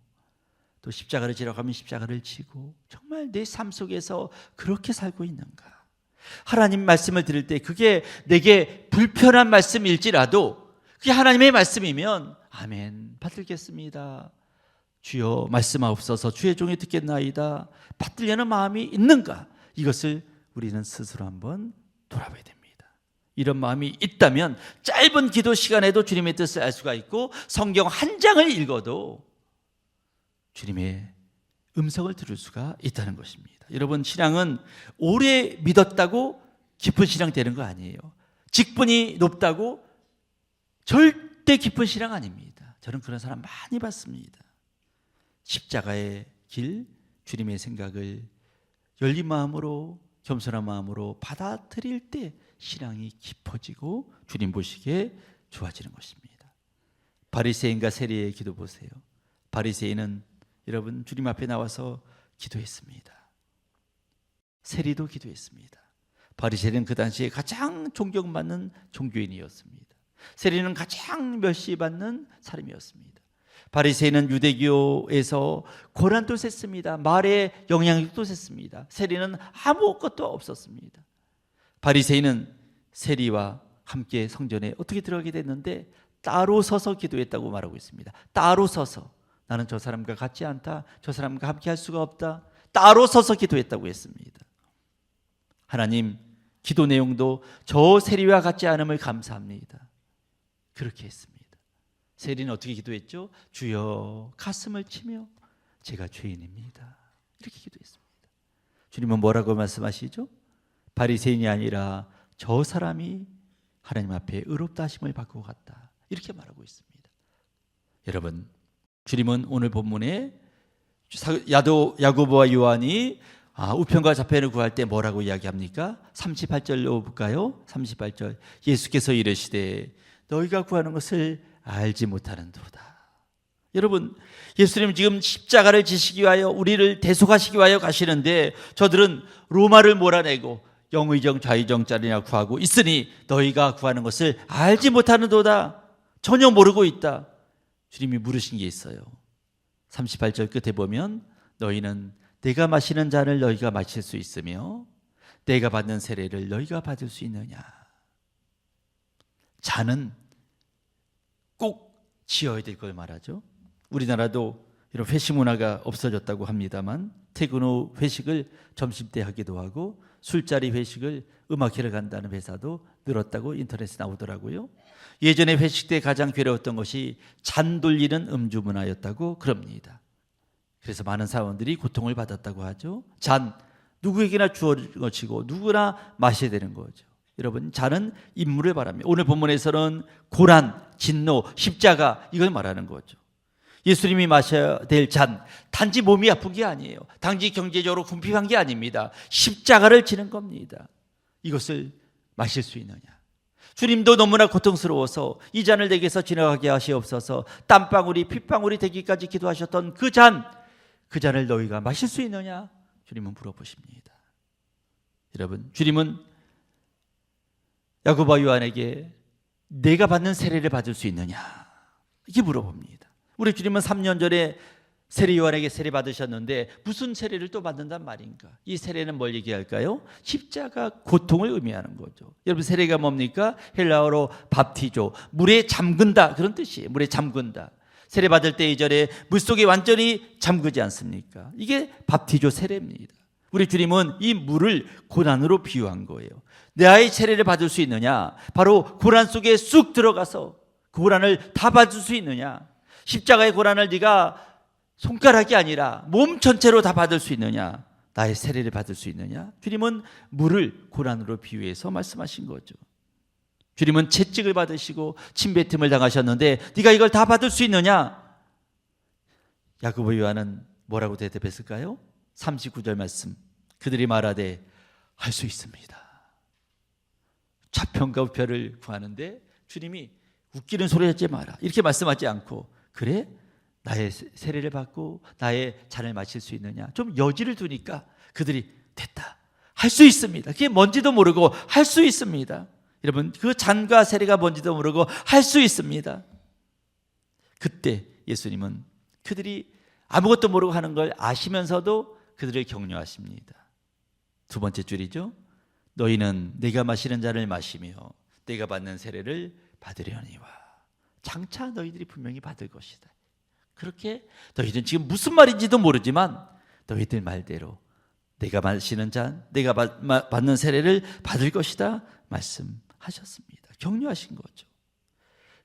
또 십자가를 지라고 하면 십자가를 지고, 정말 내 삶 속에서 그렇게 살고 있는가? 하나님 말씀을 들을 때 그게 내게 불편한 말씀일지라도 그게 하나님의 말씀이면 아멘, 받들겠습니다. 주여 말씀하옵소서, 주의 종이 듣겠나이다. 받들려는 마음이 있는가? 이것을 우리는 스스로 한번 돌아봐야 됩니다. 이런 마음이 있다면 짧은 기도 시간에도 주님의 뜻을 알 수가 있고, 성경 한 장을 읽어도 주님의 음성을 들을 수가 있다는 것입니다. 여러분, 신앙은 오래 믿었다고 깊은 신앙 되는 거 아니에요. 직분이 높다고 절대 깊은 신앙 아닙니다. 저는 그런 사람 많이 봤습니다. 십자가의 길, 주님의 생각을 열린 마음으로, 겸손한 마음으로 받아들일 때 신앙이 깊어지고 주님 보시기에 좋아지는 것입니다. 바리새인과 세리의 기도 보세요. 바리새인은 여러분 주님 앞에 나와서 기도했습니다. 세리도 기도했습니다. 바리새인은 그 당시에 가장 존경받는 종교인이었습니다. 세리는 가장 멸시받는 사람이었습니다. 바리새인은 유대교에서 고난도 셌습니다. 말에 영향력도 셌습니다. 세리는 아무것도 없었습니다. 바리새인은 세리와 함께 성전에 어떻게 들어가게 됐는데 따로 서서 기도했다고 말하고 있습니다. 따로 서서, 나는 저 사람과 같지 않다, 저 사람과 함께 할 수가 없다, 따로 서서 기도했다고 했습니다. 하나님, 기도 내용도 저 세리와 같지 않음을 감사합니다. 그렇게 했습니다. 세리는 어떻게 기도했죠? 주여 가슴을 치며 제가 죄인입니다. 이렇게 기도했습니다. 주님은 뭐라고 말씀하시죠? 바리새인이 아니라 저 사람이 하나님 앞에 의롭다 하심을 받고 갔다, 이렇게 말하고 있습니다. 여러분, 주님은 오늘 본문에 야고보와 요한이 우편과 좌편을 구할 때 뭐라고 이야기합니까? 38절로 볼까요? 38절, 예수께서 이르시되 너희가 구하는 것을 알지 못하는도다. 여러분, 예수님 지금 십자가를 지시기 위하여 우리를 대속하시기 위하여 가시는데 저들은 로마를 몰아내고 영의정 좌의정짜리나 구하고 있으니 너희가 구하는 것을 알지 못하는도다. 전혀 모르고 있다. 주님이 물으신 게 있어요. 38절 끝에 보면 너희는 내가 마시는 잔을 너희가 마실 수 있으며 내가 받는 세례를 너희가 받을 수 있느냐. 잔은 꼭 지어야 될 걸 말하죠. 우리나라도 이런 회식 문화가 없어졌다고 합니다만 퇴근 후 회식을 점심때 하기도 하고 술자리 회식을 음악회를 간다는 회사도 늘었다고 인터넷에 나오더라고요. 예전에 회식 때 가장 괴로웠던 것이 잔 돌리는 음주 문화였다고 그럽니다. 그래서 많은 사원들이 고통을 받았다고 하죠. 잔, 누구에게나 주어진 것이고 누구나 마셔야 되는 거죠. 여러분, 잔은 인물을 말합니다. 오늘 본문에서는 고난, 진노, 십자가, 이걸 말하는 거죠. 예수님이 마셔야 될 잔, 단지 몸이 아픈 게 아니에요. 단지 경제적으로 궁핍한 게 아닙니다. 십자가를 지는 겁니다. 이것을 마실 수 있느냐. 주님도 너무나 고통스러워서 이 잔을 내게서 지나가게 하시옵소서. 땀방울이 핏방울이 되기까지 기도하셨던 그 잔을 너희가 마실 수 있느냐? 주님은 물어보십니다. 여러분, 주님은 야고보와 요한에게 내가 받는 세례를 받을 수 있느냐? 이렇게 물어봅니다. 우리 주님은 3년 전에 세례 요한에게 세례 받으셨는데 무슨 세례를 또 받는단 말인가? 이 세례는 뭘 얘기할까요? 십자가 고통을 의미하는 거죠. 여러분, 세례가 뭡니까? 헬라어로 밥티조, 물에 잠근다, 그런 뜻이에요. 물에 잠근다. 세례 받을 때 이전에 물속에 완전히 잠그지 않습니까? 이게 밥티조 세례입니다. 우리 주님은 이 물을 고난으로 비유한 거예요. 내 아이 세례를 받을 수 있느냐? 바로 고난 속에 쑥 들어가서 그 고난을 다 받을 수 있느냐? 십자가의 고난을 네가 손가락이 아니라 몸 전체로 다 받을 수 있느냐? 나의 세례를 받을 수 있느냐? 주님은 물을 고난으로 비유해서 말씀하신 거죠. 주님은 채찍을 받으시고 침뱉음을 당하셨는데 네가 이걸 다 받을 수 있느냐? 야고보 요한은 뭐라고 대답했을까요? 39절 말씀. 그들이 말하되 할 수 있습니다. 좌편과 우편을 구하는데 주님이 웃기는 소리 하지 마라 이렇게 말씀하지 않고, 그래? 나의 세례를 받고 나의 잔을 마실 수 있느냐? 좀 여지를 두니까 그들이 됐다, 할 수 있습니다. 그게 뭔지도 모르고 할 수 있습니다. 여러분, 그 잔과 세례가 뭔지도 모르고 할 수 있습니다. 그때 예수님은 그들이 아무것도 모르고 하는 걸 아시면서도 그들을 격려하십니다. 두 번째 줄이죠. 너희는 내가 마시는 잔을 마시며 내가 받는 세례를 받으려니와 장차 너희들이 분명히 받을 것이다. 그렇게 너희들은 지금 무슨 말인지도 모르지만 너희들 말대로 내가 마시는 잔, 내가 받는 세례를 받을 것이다 말씀하셨습니다. 격려하신 거죠.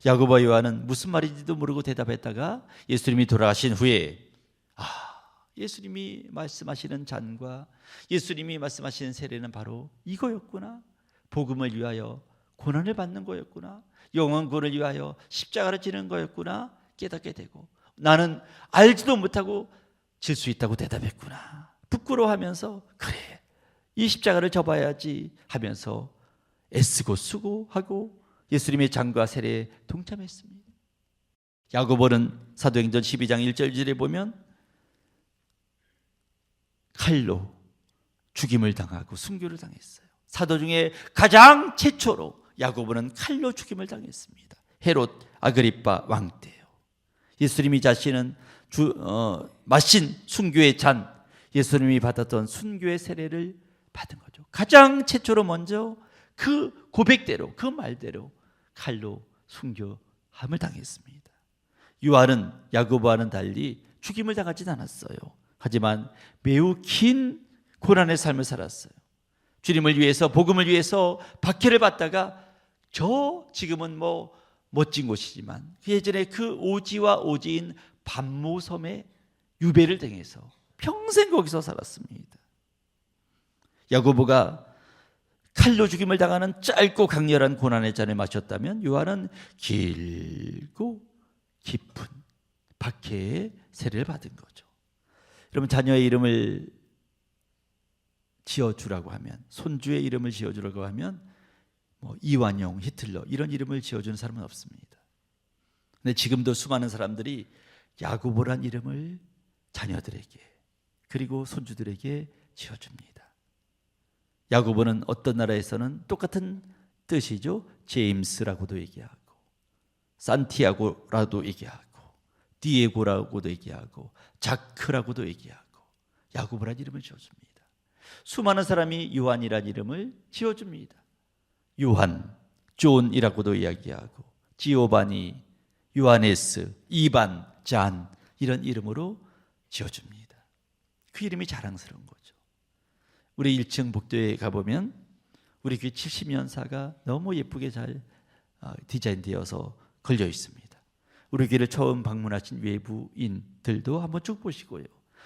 야고보와 요한은 무슨 말인지도 모르고 대답했다가 예수님이 돌아가신 후에 예수님이 말씀하시는 잔과 예수님이 말씀하시는 세례는 바로 이거였구나. 복음을 위하여 고난을 받는 거였구나. 영원권을 위하여 십자가를 지는 거였구나 깨닫게 되고, 나는 알지도 못하고 질 수 있다고 대답했구나. 부끄러워하면서 그래, 이 십자가를 져봐야지 하면서 애쓰고 수고하고 예수님의 잔과 세례에 동참했습니다. 야고보는 사도행전 12장 1절에 보면 칼로 죽임을 당하고 순교를 당했어요. 사도 중에 가장 최초로 야고보는 칼로 죽임을 당했습니다. 헤롯 아그리빠 왕 때요. 예수님이 자신은 마신 순교의 잔, 예수님이 받았던 순교의 세례를 받은 거죠. 가장 최초로 먼저 그 고백대로, 그 말대로 칼로 순교함을 당했습니다. 요한은 야고보와는 달리 죽임을 당하진 않았어요. 하지만 매우 긴 고난의 삶을 살았어요. 주님을 위해서, 복음을 위해서 박해를 받다가 지금은 멋진 곳이지만 예전에 그 오지와 오지인 반모섬에 유배를 당해서 평생 거기서 살았습니다. 야고보가 칼로 죽임을 당하는 짧고 강렬한 고난의 잔을 마셨다면 요한은 길고 깊은 박해의 세례를 받은 거죠. 여러분, 자녀의 이름을 지어주라고 하면, 손주의 이름을 지어주라고 하면 이완용, 히틀러 이런 이름을 지어주는 사람은 없습니다. 근데 지금도 수많은 사람들이 야고보란 이름을 자녀들에게 그리고 손주들에게 지어줍니다. 야고보는 어떤 나라에서는 똑같은 뜻이죠. 제임스라고도 얘기하고 산티아고라도 얘기하고 디에고라고도 얘기하고 자크라고도 얘기하고 야고보란 이름을 지어줍니다. 수많은 사람이 요한이란 이름을 지어줍니다. 요한, 존이라고도 이야기하고 지오바니, 요하네스, 이반, 잔 이런 이름으로 지어줍니다. 그 이름이 자랑스러운 거죠. 우리 1층 복도에 가보면 우리 교회 70년사가 너무 예쁘게 잘 디자인되어서 걸려 있습니다. 우리 교회를 처음 방문하신 외부인들도 한번 쭉 보시고요.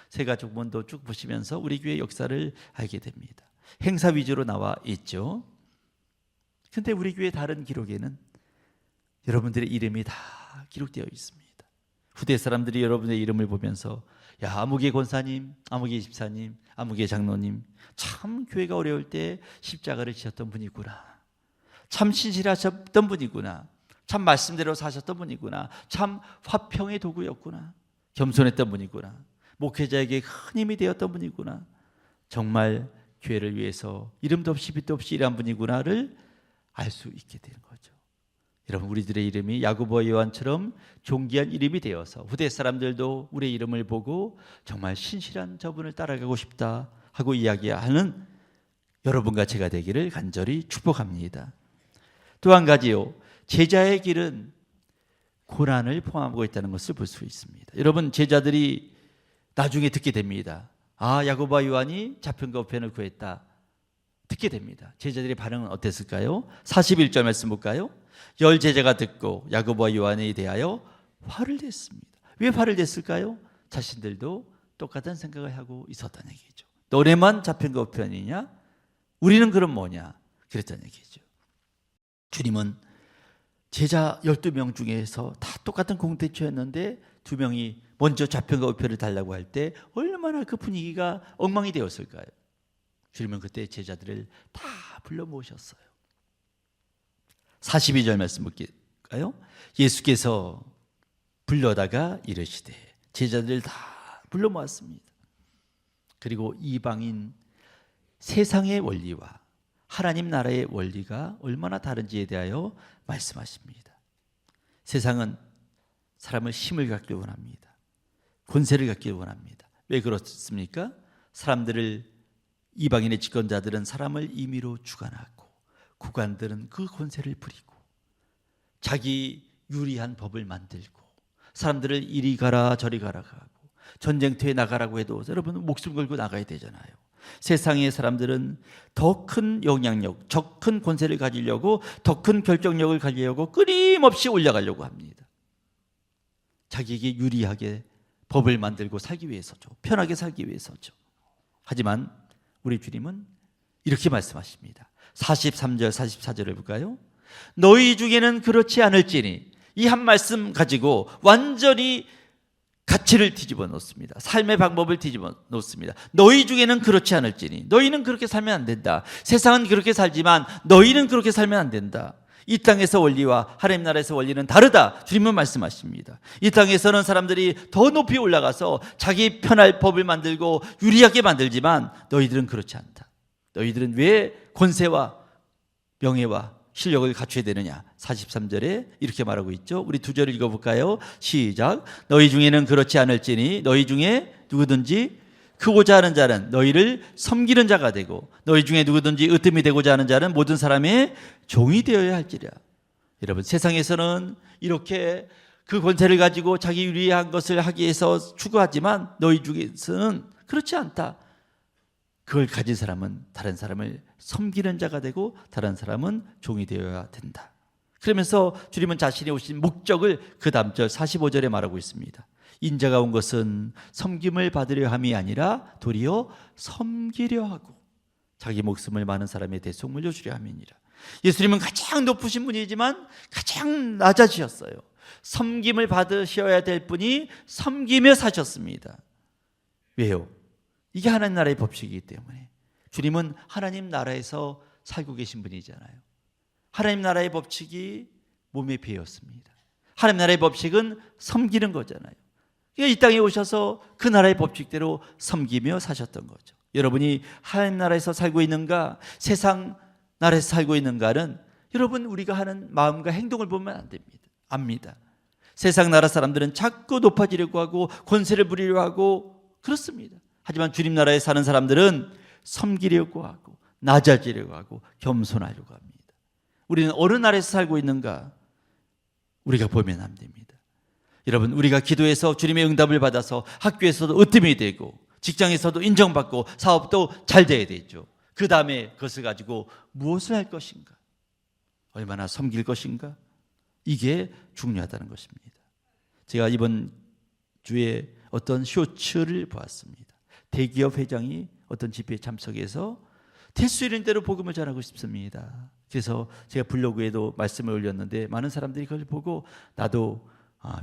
세가족문도 쭉 보시면서 우리 교회 역사를 알게 됩니다. 행사 위주로 나와 있죠. 근데 우리 교회 다른 기록에는 여러분들의 이름이 다 기록되어 있습니다. 후대 사람들이 여러분의 이름을 보면서 야, 아무개 권사님, 아무개 집사님, 아무개 장로님 참 교회가 어려울 때 십자가를 지셨던 분이구나. 참 신실하셨던 분이구나. 참 말씀대로 사셨던 분이구나. 참 화평의 도구였구나. 겸손했던 분이구나. 목회자에게 큰 힘이 되었던 분이구나. 정말 교회를 위해서 이름도 없이 빛도 없이 일한 분이구나를 알 수 있게 되는 거죠. 여러분, 우리들의 이름이 야고보와 요한처럼 존귀한 이름이 되어서 후대 사람들도 우리의 이름을 보고 정말 신실한 저분을 따라가고 싶다 하고 이야기하는 여러분과 제가 되기를 간절히 축복합니다. 또 한 가지요, 제자의 길은 고난을 포함하고 있다는 것을 볼 수 있습니다. 여러분, 제자들이 나중에 듣게 됩니다. 아, 야고보와 요한이 자편과 우편을 구했다. 듣게 됩니다. 제자들의 반응은 어땠을까요? 41절 말씀 볼까요? 10 제자가 듣고 야고보와 요한에 대하여 화를 냈습니다. 왜 화를 냈을까요? 자신들도 똑같은 생각을 하고 있었다는 얘기죠. 너네만 자편과 우편이냐? 우리는 그럼 뭐냐? 그랬다는 얘기죠. 주님은 제자 12명 중에서 다 똑같은 공동체였는데 2명이 먼저 좌편과 우편을 달라고 할 때 얼마나 그 분위기가 엉망이 되었을까요? 주님은 그때 제자들을 다 불러 모으셨어요. 42절 말씀 볼까요? 예수께서 불러다가 이르시되, 제자들을 다 불러 모았습니다. 그리고 이방인 세상의 원리와 하나님 나라의 원리가 얼마나 다른지에 대하여 말씀하십니다. 세상은 사람을 힘을 갖기 원합니다. 권세를 갖기 원합니다. 왜 그렇습니까? 사람들을, 이방인의 집권자들은 사람을 임의로 주관하고 국관들은 그 권세를 부리고 자기 유리한 법을 만들고 사람들을 이리 가라 저리 가라 하고 전쟁터에 나가라고 해도 여러분 목숨 걸고 나가야 되잖아요. 세상의 사람들은 더 큰 영향력, 더 큰 권세를 가지려고, 더 큰 결정력을 가지려고 끊임없이 올라가려고 합니다. 자기에게 유리하게 법을 만들고 살기 위해서죠. 편하게 살기 위해서죠. 하지만 우리 주님은 이렇게 말씀하십니다. 43절 44절을 볼까요? 너희 중에는 그렇지 않을지니, 이 한 말씀 가지고 완전히 가치를 뒤집어 놓습니다. 삶의 방법을 뒤집어 놓습니다. 너희 중에는 그렇지 않을지니, 너희는 그렇게 살면 안 된다. 세상은 그렇게 살지만 너희는 그렇게 살면 안 된다. 이 땅에서 원리와 하나님 나라에서 원리는 다르다. 주님은 말씀하십니다. 이 땅에서는 사람들이 더 높이 올라가서 자기 편할 법을 만들고 유리하게 만들지만 너희들은 그렇지 않다. 너희들은 왜 권세와 명예와 실력을 갖춰야 되느냐? 43절에 이렇게 말하고 있죠. 우리 2절 읽어볼까요? 시작. 너희 중에는 그렇지 않을지니 너희 중에 누구든지 크고자 하는 자는 너희를 섬기는 자가 되고 너희 중에 누구든지 으뜸이 되고자 하는 자는 모든 사람의 종이 되어야 할지라. 여러분, 세상에서는 이렇게 그 권세를 가지고 자기 유리한 것을 하기 위해서 추구하지만 너희 중에서는 그렇지 않다. 그걸 가진 사람은 다른 사람을 섬기는 자가 되고 다른 사람은 종이 되어야 된다. 그러면서 주님은 자신이 오신 목적을 그 다음 절 45절에 말하고 있습니다. 인자가 온 것은 섬김을 받으려 함이 아니라 도리어 섬기려 하고 자기 목숨을 많은 사람의 대속 물려주려 함이니라. 예수님은 가장 높으신 분이지만 가장 낮아지셨어요. 섬김을 받으셔야 될 분이 섬기며 사셨습니다. 왜요? 이게 하나님 나라의 법칙이기 때문에. 주님은 하나님 나라에서 살고 계신 분이잖아요. 하나님 나라의 법칙이 몸에 배었습니다. 하나님 나라의 법칙은 섬기는 거잖아요. 이 땅에 오셔서 그 나라의 법칙대로 섬기며 사셨던 거죠. 여러분이 하나님 나라에서 살고 있는가, 세상 나라에서 살고 있는가는 여러분 우리가 하는 마음과 행동을 보면 안 됩니다. 압니다. 세상 나라 사람들은 자꾸 높아지려고 하고 권세를 부리려고 하고 그렇습니다. 하지만 주님 나라에 사는 사람들은 섬기려고 하고 낮아지려고 하고 겸손하려고 합니다. 우리는 어느 나라에서 살고 있는가 우리가 보면 안 됩니다. 여러분, 우리가 기도해서 주님의 응답을 받아서 학교에서도 으뜸이 되고 직장에서도 인정받고 사업도 잘 돼야 되죠. 그 다음에 그것을 가지고 무엇을 할 것인가, 얼마나 섬길 것인가, 이게 중요하다는 것입니다. 제가 이번 주에 어떤 쇼츠를 보았습니다. 대기업 회장이 어떤 집회에 참석해서 될 수 있는 대로 복음을 전하고 싶습니다. 그래서 제가 블로그에도 말씀을 올렸는데 많은 사람들이 그걸 보고 나도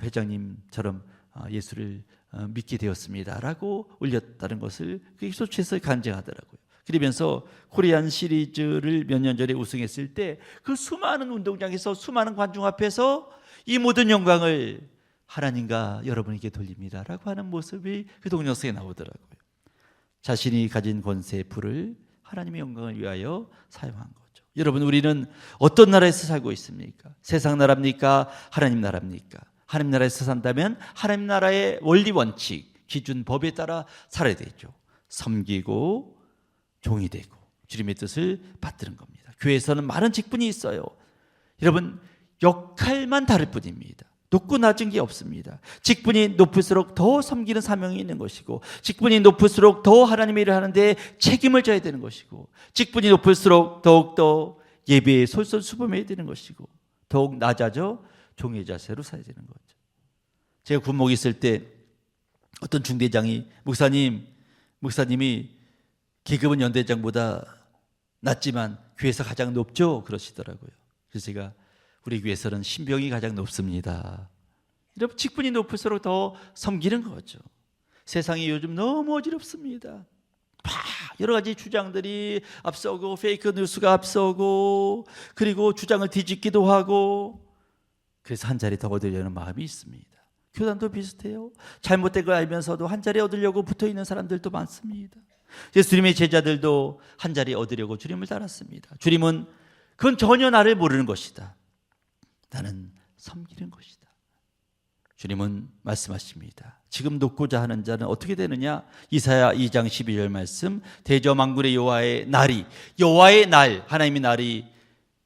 회장님처럼 예수를 믿게 되었습니다 라고 올렸다는 것을 그게 쇼츠에서 간증하더라고요. 그러면서 코리안 시리즈를 몇 년 전에 우승했을 때 그 수많은 운동장에서 수많은 관중 앞에서 이 모든 영광을 하나님과 여러분에게 돌립니다라고 하는 모습이 그 동영상에 나오더라고요. 자신이 가진 권세, 부를 하나님의 영광을 위하여 사용한 거죠. 여러분, 우리는 어떤 나라에서 살고 있습니까? 세상 나라입니까? 하나님 나라입니까? 하나님 나라에서 산다면 하나님 나라의 원리 원칙, 기준, 법에 따라 살아야 되죠. 섬기고 종이 되고 주님의 뜻을 받드는 겁니다. 교회에서는 많은 직분이 있어요. 여러분, 역할만 다를 뿐입니다. 높고 낮은 게 없습니다. 직분이 높을수록 더 섬기는 사명이 있는 것이고, 직분이 높을수록 더 하나님의 일을 하는데 책임을 져야 되는 것이고, 직분이 높을수록 더욱더 예배에 솔선수범해야 되는 것이고, 더욱 낮아져 종의 자세로 살아야 되는 거죠. 제가 군목에 있을 때 어떤 중대장이 목사님이 계급은 연대장보다 낮지만 교회에서 가장 높죠? 그러시더라고요. 그래서 제가 우리 교회에서는 신병이 가장 높습니다. 여러분, 직분이 높을수록 더 섬기는 거죠. 세상이 요즘 너무 어지럽습니다. 여러 가지 주장들이 앞서고 페이크 뉴스가 앞서고 그리고 주장을 뒤집기도 하고, 그래서 한 자리 더 얻으려는 마음이 있습니다. 교단도 비슷해요. 잘못된 걸 알면서도 한 자리 얻으려고 붙어있는 사람들도 많습니다. 예수님의 제자들도 한 자리 얻으려고 주님을 따랐습니다. 주님은 그건 전혀 나를 모르는 것이다. 나는 섬기는 것이다. 주님은 말씀하십니다. 지금 높고자 하는 자는 어떻게 되느냐? 이사야 2장 12절 말씀, 대저만군의 여호와의 날이, 여호와의 날, 하나님의 날이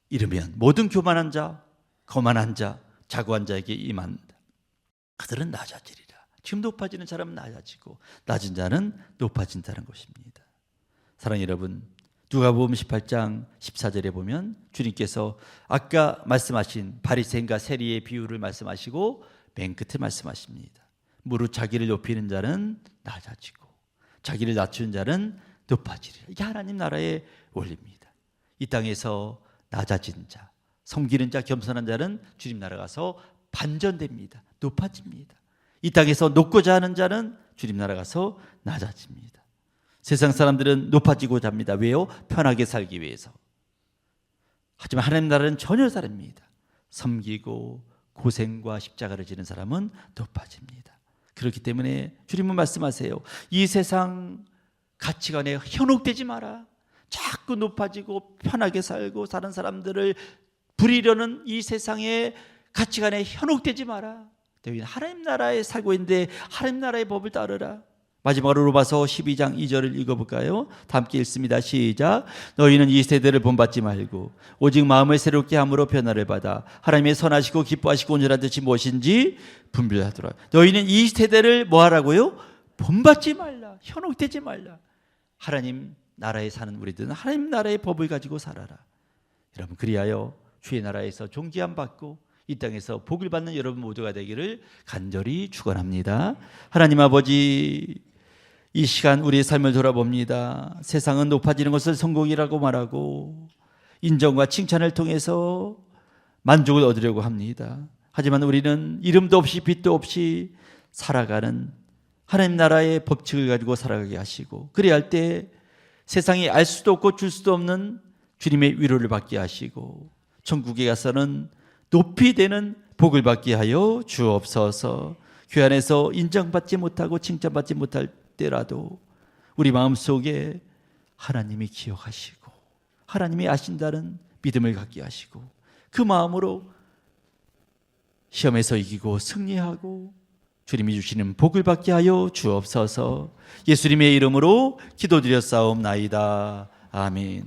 이르면 모든 교만한 자, 거만한 자, 자고한 자에게 임한다. 그들은 낮아지리라. 지금 높아지는 사람은 낮아지고 낮은 자는 높아진다는 것입니다. 사랑하는 여러분, 누가복음 18장 14절에 보면 주님께서 아까 말씀하신 바리새인과 세리의 비유를 말씀하시고 맨 끝에 말씀하십니다. 무릇 자기를 높이는 자는 낮아지고 자기를 낮추는 자는 높아지리라. 이게 하나님 나라의 원리입니다. 이 땅에서 낮아진 자, 섬기는 자, 겸손한 자는 주님 나라 가서 반전됩니다. 높아집니다. 이 땅에서 높고자 하는 자는 주님 나라 가서 낮아집니다. 세상 사람들은 높아지고자 합니다. 왜요? 편하게 살기 위해서. 하지만 하나님 나라는 전혀 다릅니다. 섬기고 고생과 십자가를 지는 사람은 높아집니다. 그렇기 때문에 주님은 말씀하세요. 이 세상 가치관에 현혹되지 마라. 자꾸 높아지고 편하게 살고 사는 사람들을 부리려는 이 세상의 가치관에 현혹되지 마라. 하나님 나라에 살고 있는데 하나님 나라의 법을 따르라. 마지막으로 로마서 12장 2절을 읽어볼까요? 다 함께 읽습니다. 시작. 너희는 이 세대를 본받지 말고 오직 마음을 새롭게 함으로 변화를 받아 하나님의 선하시고 기뻐하시고 온전한 뜻이 무엇인지 분별하더라. 너희는 이 세대를 뭐 하라고요? 본받지 말라. 현혹되지 말라. 하나님 나라에 사는 우리들은 하나님 나라의 법을 가지고 살아라. 여러분, 그리하여 주의 나라에서 존귀함 받고 이 땅에서 복을 받는 여러분 모두가 되기를 간절히 축원합니다. 하나님 아버지, 이 시간 우리의 삶을 돌아봅니다. 세상은 높아지는 것을 성공이라고 말하고 인정과 칭찬을 통해서 만족을 얻으려고 합니다. 하지만 우리는 이름도 없이 빛도 없이 살아가는 하나님 나라의 법칙을 가지고 살아가게 하시고, 그래야 할 때 세상이 알 수도 없고 줄 수도 없는 주님의 위로를 받게 하시고 천국에 가서는 높이 되는 복을 받게 하여 주옵소서. 교회 안에서 인정받지 못하고 칭찬받지 못할 때라도 우리 마음속에 하나님이 기억하시고 하나님이 아신다는 믿음을 갖게 하시고 그 마음으로 시험에서 이기고 승리하고 주님이 주시는 복을 받게 하여 주옵소서. 예수님의 이름으로 기도드렸사옵나이다. 아멘.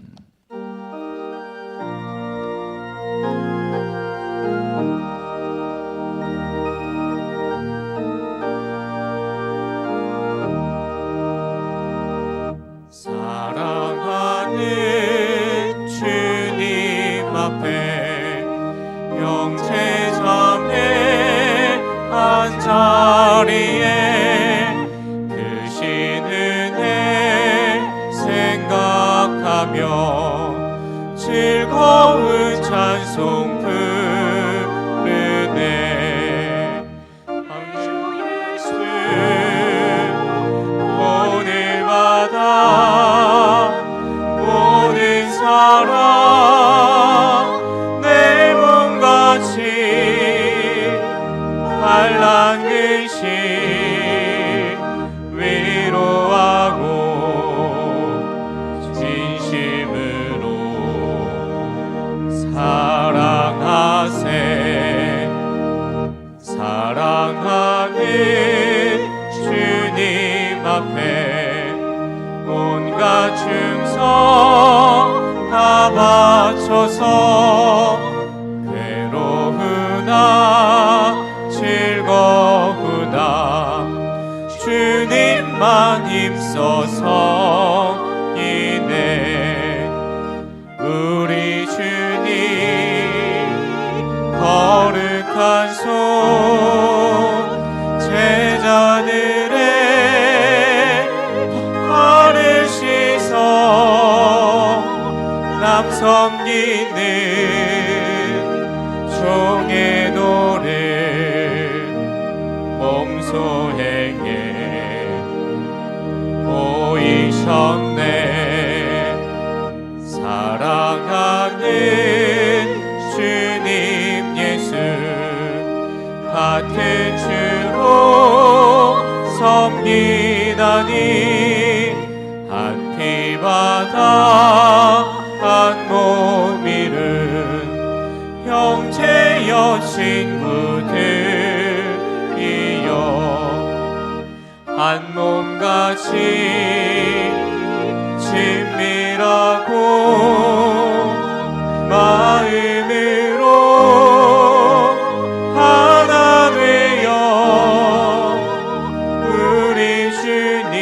사랑하는 주님 앞에 영제자매 한 자리에 크신 은혜 생각하며 즐거운 찬송 부르네. 주 예수 오늘마다 다 바쳐서 괴로우나 즐거우나 주님만 힘써서 이네 우리 주님 거룩한 손 제자들의 발을 씻어 남 섬기는 종의 노를 몸소 행해 보이셨네. 사랑하는 주님 예수 같은 주로 섬기다니 한 피바다 한 몸 이룬 형제여 친구들이여 한 몸같이 친밀하고 마음으로 하나 되어 우리 주님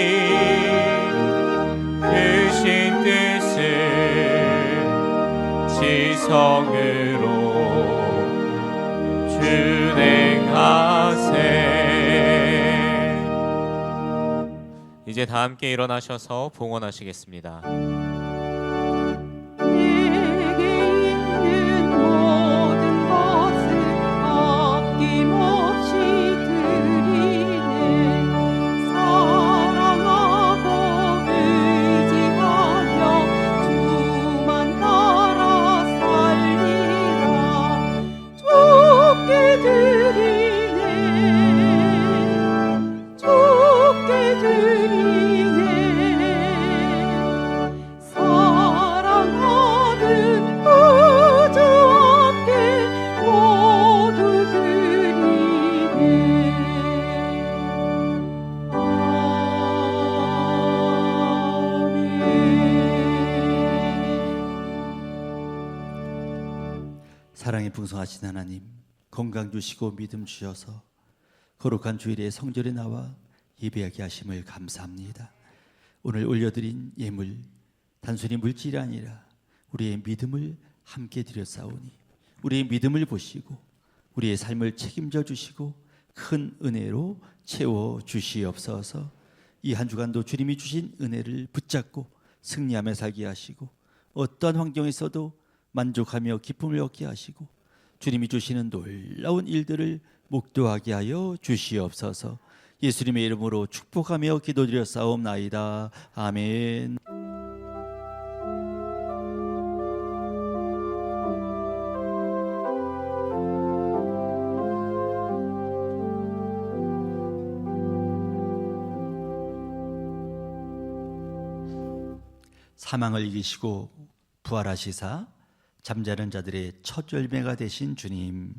크신 뜻을 지성으로 준행하세. 이제 다 함께 일어나셔서 봉헌하시겠습니다. 내게 있는 모든 것을 아낌없이 드리네. 사랑하고 의지하며 주만 따라 살리라. 주께 드리네. 주께 드리네. 사랑하는 구주 앞에 모두 드리네. 아멘. 사랑이 풍성하신 하나님, 건강 주시고 믿음 주셔서 거룩한 주일에 성전에 나와 예배하게 하심을 감사합니다. 오늘 올려드린 예물 단순히 물질이 아니라 우리의 믿음을 함께 드렸사오니 우리의 믿음을 보시고 우리의 삶을 책임져 주시고 큰 은혜로 채워 주시옵소서. 이 한 주간도 주님이 주신 은혜를 붙잡고 승리하며 살게 하시고 어떠한 환경에서도 만족하며 기쁨을 얻게 하시고 주님이 주시는 놀라운 일들을 목도하게 하여 주시옵소서. 예수님의 이름으로 축복하며 기도드렸사옵나이다. 아멘. 사망을 이기시고 부활하시사 잠자는 자들의 첫 열매가 되신 주님,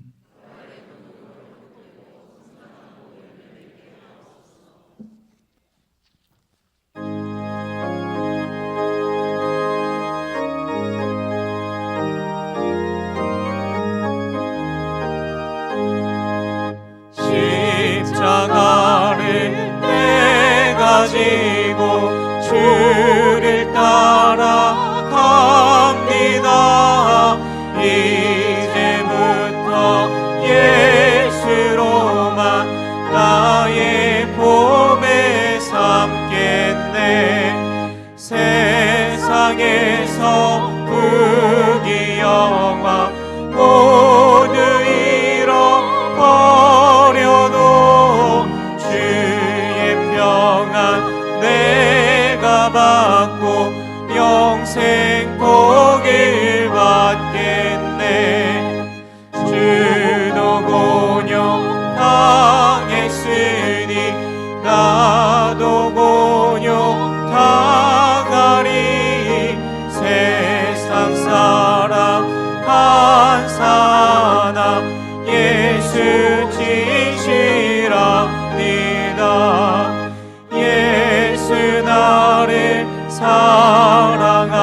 십자가를 내가 지고 주를 따라갑니다. 이제부터 예수로만 나의 봄에 삼겠네. 세상에서 부귀영화 모두 잃어버려도 주의 평안 내가 받고 영생 복을 받겠네. 주도 곤욕 당했으니 나도 곤욕 당하리. 세상 사람 한 사람 예수 진실합니다. 예수 나를 사랑하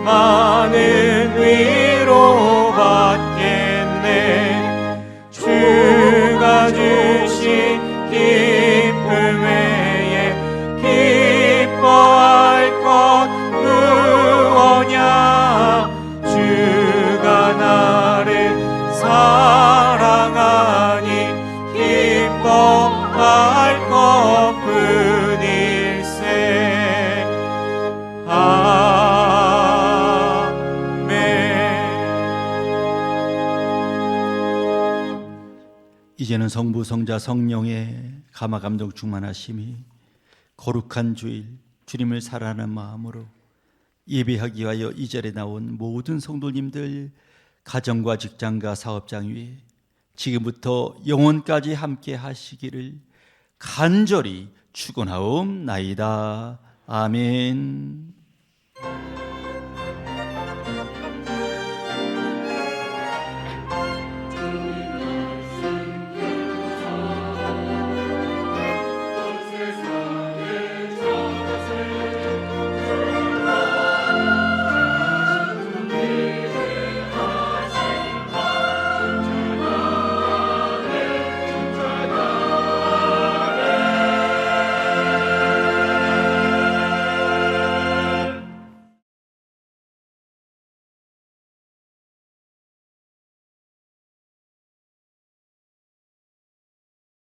많은 위로 받겠네. 주가 주신 기쁨 외에 기뻐할 것 무엇냐. 주가 나를 사랑하니 기뻐할 것뿐일세. 이제는 성부, 성자, 성령의 감화 감동 충만하심이 거룩한 주일 주님을 사랑하는 마음으로 예배하기 위하여 이 자리에 나온 모든 성도님들 가정과 직장과 사업장 위에 지금부터 영원까지 함께 하시기를 간절히 축원하옵나이다. 아멘.